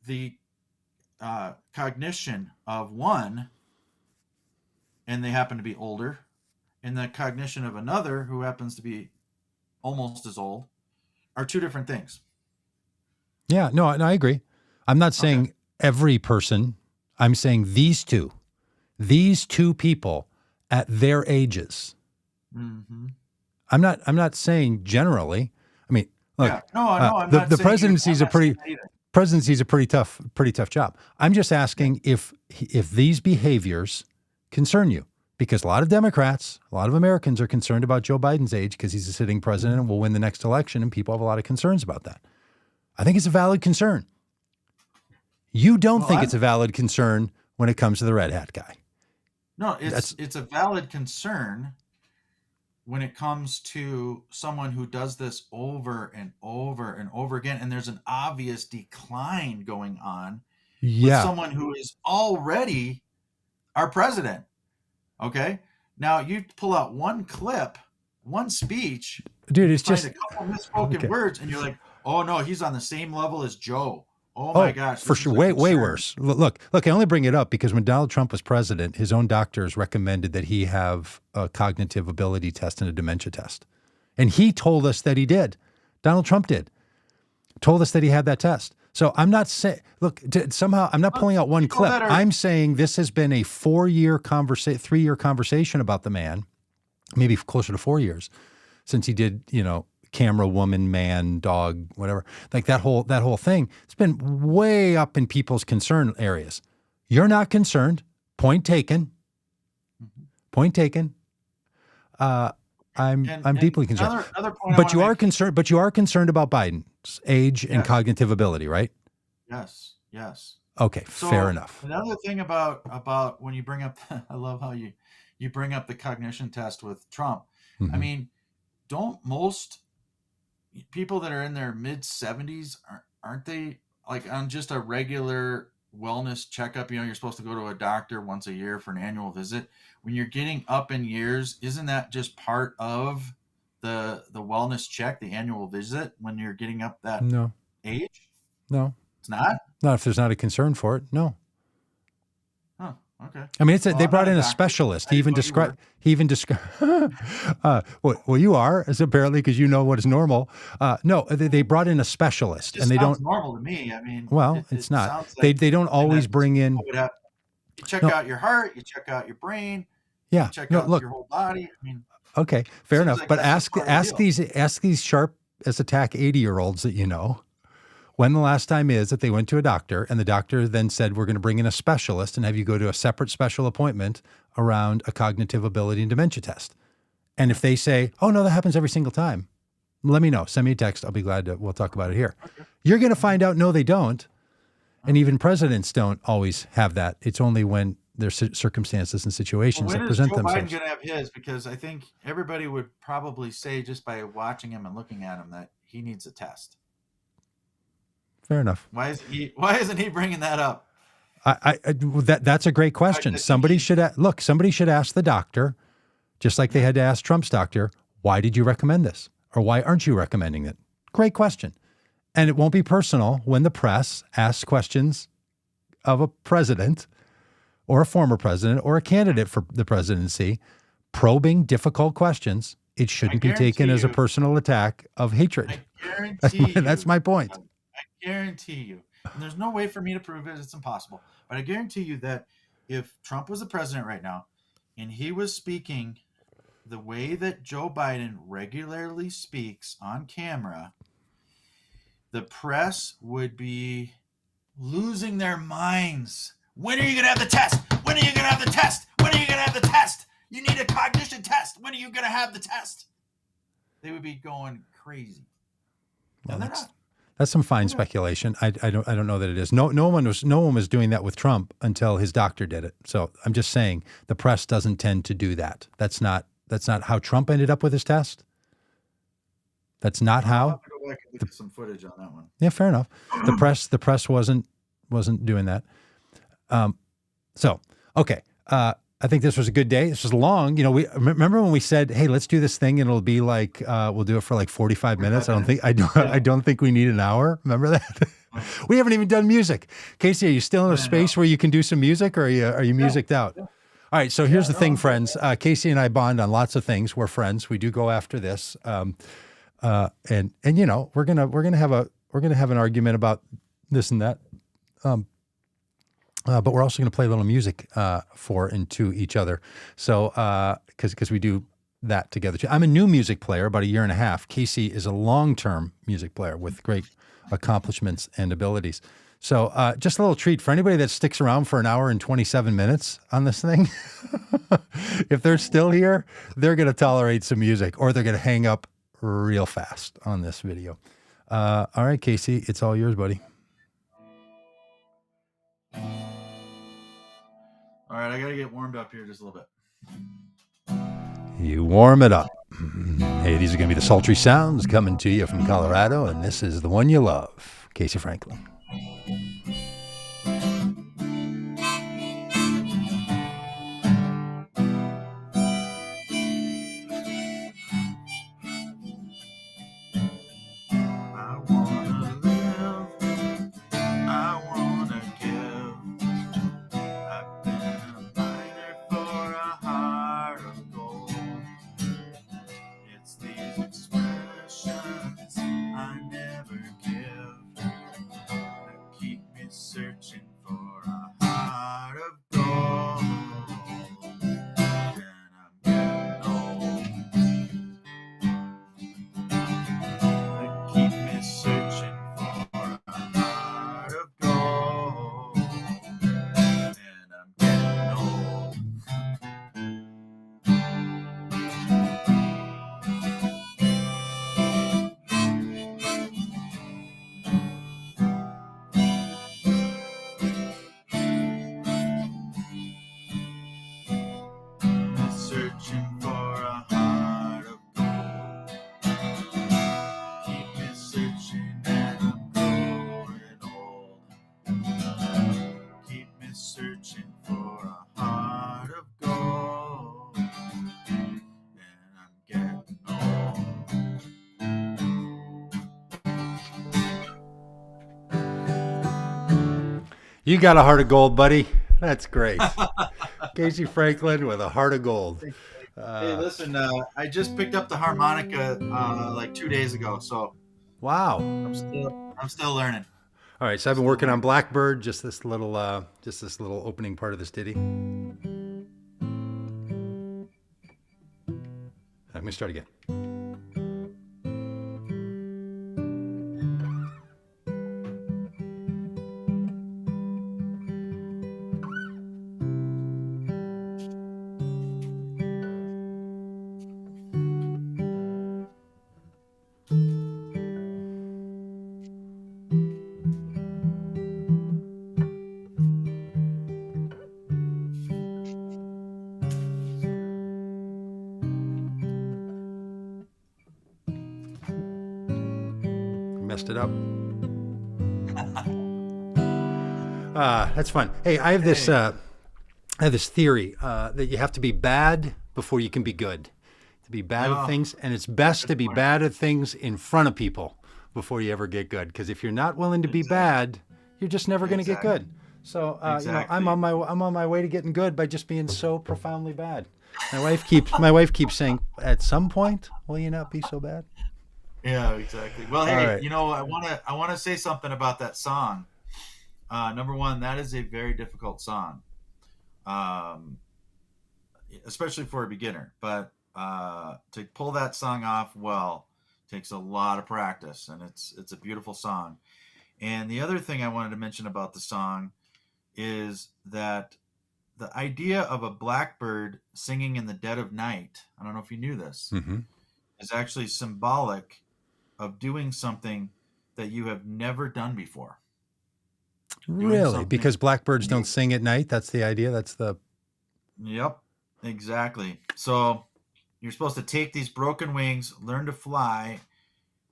The cognition of one, and they happen to be older, and the cognition of another who happens to be almost as old are two different things. Yeah. No, I agree. I'm not saying every person. I'm saying these two people at their ages. Mm-hmm. I'm not saying generally. I mean, look, Yeah. No, I'm the not saying presidency is I'm a not saying pretty that either. presidency is a pretty tough job. I'm just asking if these behaviors concern you, because a lot of Democrats, a lot of Americans are concerned about Joe Biden's age because he's a sitting president and will win the next election, and people have a lot of concerns about that. I think it's a valid concern. You don't think it's a valid concern when it comes to the red hat guy. No, it's a valid concern when it comes to someone who does this over and over and over again, and there's an obvious decline going on with someone who is already our president. Okay? Now you pull out one clip, one speech, dude, it's find just a couple misspoken words, and you're like, oh no, he's on the same level as Joe. Oh my gosh. For this sure. is a Way concern. worse. Look, I only bring it up because when Donald Trump was president, his own doctors recommended that he have a cognitive ability test and a dementia test. And he told us that he did. Donald Trump told us that he had that test. So I'm not saying, somehow I'm not pulling out one clip. I'm saying this has been a 3-year conversation about the man, maybe closer to 4 years since he did, camera, woman, man, dog, whatever, like that whole thing. It's been way up in people's concern areas. You're not concerned. Point taken. Point taken. I'm deeply concerned. Another point But you are concerned. But you are concerned about Biden's age and cognitive ability, right? Yes. Okay, So fair enough. Another thing about when you bring up, I love how you bring up the cognition test with Trump. Mm-hmm. I mean, don't most people that are in their mid 70s aren't they like on just a regular wellness checkup? You're supposed to go to a doctor once a year for an annual visit. When you're getting up in years, isn't that just part of the wellness check, the annual visit when you're getting up that age? No, it's not. Not if there's not a concern for it. No. Oh, okay. I mean, they brought in a specialist. He even described. Well, you are, as apparently because you know what is normal. No, they brought in a specialist, and they don't. Normal to me. I mean, well, it's not. Like they don't always bring in. You check out your heart. You check out your brain. Yeah. You check out your whole body. I mean. Okay, fair enough. Like but ask these sharp as a tack 80-year-olds that you know when the last time is that they went to a doctor and the doctor then said, we're going to bring in a specialist and have you go to a separate special appointment around a cognitive ability and dementia test. And if they say, oh, no, that happens every single time, let me know. Send me a text. I'll be glad to, we'll talk about it here. Okay. You're going to find out, no, they don't. And even presidents don't always have that. It's only when there's circumstances and situations that present themselves. When is Joe Biden going to have his? Because I think everybody would probably say just by watching him and looking at him that he needs a test. Fair enough. Why isn't he bringing that up? That's a great question. Somebody should ask the doctor, just like they had to ask Trump's doctor, why did you recommend this? Or why aren't you recommending it? Great question. And it won't be personal when the press asks questions of a president or a former president or a candidate for the presidency, probing difficult questions. It shouldn't be taken as a personal attack of hatred. I guarantee That's my point. I guarantee you, and there's no way for me to prove it, it's impossible, but I guarantee you that if Trump was the president right now and he was speaking the way that Joe Biden regularly speaks on camera, the press would be losing their minds. When are you going to have the test? When are you going to have the test? When are you going to have the test? You need a cognition test. When are you going to have the test? They would be going crazy. Well, and they're not. That's some fine speculation. I don't know that it is. No one was doing that with Trump until his doctor did it. So I'm just saying the press doesn't tend to do that. That's not how Trump ended up with his test. That's not how. I'll have to go back and look at some footage on that one. Yeah, fair enough. The press wasn't doing that. So okay. I think this was a good day. This was long. We remember when we said, "Hey, let's do this thing," and it'll be like we'll do it for like 45 minutes. I don't think we need an hour. Remember that? We haven't even done music. Casey, are you still in a space where you can do some music, or are you music'd out? Yeah. All right. So here's the thing, friends. Casey and I bond on lots of things. We're friends. We do go after this, and we're gonna have an argument about this and that. But we're also going to play a little music for and to each other. So, because we do that together too. I'm a new music player, about a year and a half. Casey is a long-term music player with great accomplishments and abilities. So, just a little treat for anybody that sticks around for an hour and 27 minutes on this thing. If they're still here, they're going to tolerate some music, or they're going to hang up real fast on this video. All right, Casey, it's all yours, buddy. All right, I got to get warmed up here just a little bit. You warm it up. Hey, these are going to be the sultry sounds coming to you from Colorado, and this is the one you love, Casey Franklin. You got a heart of gold, buddy. That's great. Casey Franklin with a heart of gold. Hey, listen, I just picked up the harmonica like 2 days ago, so wow, I'm still learning. All right, so I've been working on Blackbird, just this little opening part of this ditty. Let me start again. Messed it up. That's fun. Hey, I have this theory that you have to be bad before you can be good. To be bad at things, and it's best to be bad at things in front of people before you ever get good. Because if you're not willing to be bad, you're just never going to get good. So I'm on my way to getting good by just being so profoundly bad. My wife keeps saying, at some point, will you not be so bad? Yeah, exactly. Well, hey, right. I want to say something about that song. Number one, that is a very difficult song, especially for a beginner. But to pull that song off well takes a lot of practice, and it's a beautiful song. And the other thing I wanted to mention about the song is that the idea of a blackbird singing in the dead of night, I don't know if you knew this, is actually symbolic of doing something that you have never done before. Really? Because blackbirds don't sing at night? That's the idea? Yep, exactly. So you're supposed to take these broken wings, learn to fly.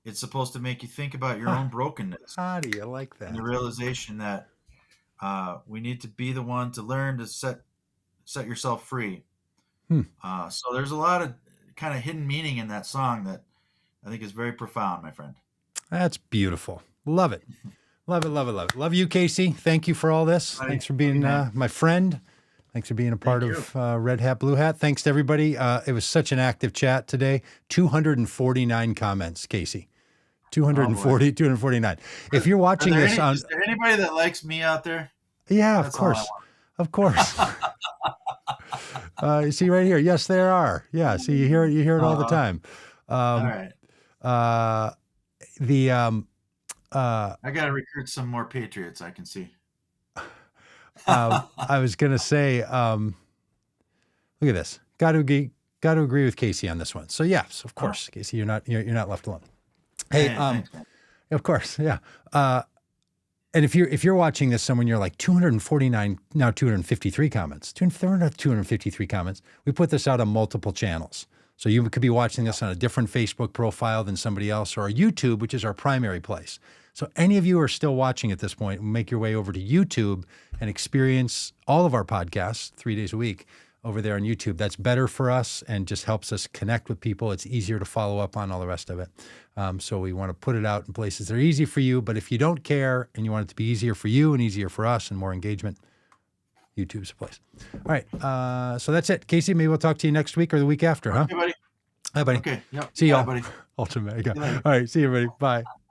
It's supposed to make you think about your own brokenness. How do you like that? And the realization that we need to be the one to learn to set yourself free. So there's a lot of kind of hidden meaning in that song that I think is very profound, my friend. That's beautiful. Love it. Love it, love it, love it. Love you, Casey. Thank you for all this. Thanks for being my friend. Thanks for being a part of Red Hat, Blue Hat. Thanks to everybody. It was such an active chat today. 249 comments, Casey. 249. If you're watching this is there anybody that likes me out there? Yeah, That's of course. Of course. You see right here. Yes, there are. Yeah. See, you hear it all the time. All right. I got to recruit some more Patriots. I can see. I was going to say, look at this. Got to agree with Casey on this one. So yes, of course, Casey, you're not left alone. Hey, thanks, man. Of course, yeah. And if you're watching this, someone you're like 249, now 253 comments. 253 comments. We put this out on multiple channels. So you could be watching this on a different Facebook profile than somebody else, or YouTube, which is our primary place. So any of you who are still watching at this point, make your way over to YouTube and experience all of our podcasts 3 days a week over there on YouTube. That's better for us and just helps us connect with people. It's easier to follow up on all the rest of it. So we want to put it out in places that are easy for you. But if you don't care and you want it to be easier for you and easier for us and more engagement, YouTube's a place. All right. So that's it. Casey, maybe we'll talk to you next week or the week after, huh? Hey, buddy. Hi, buddy. Okay. Yep. See y'all. Bye, buddy. Ultimate. All right. See you, buddy. Bye.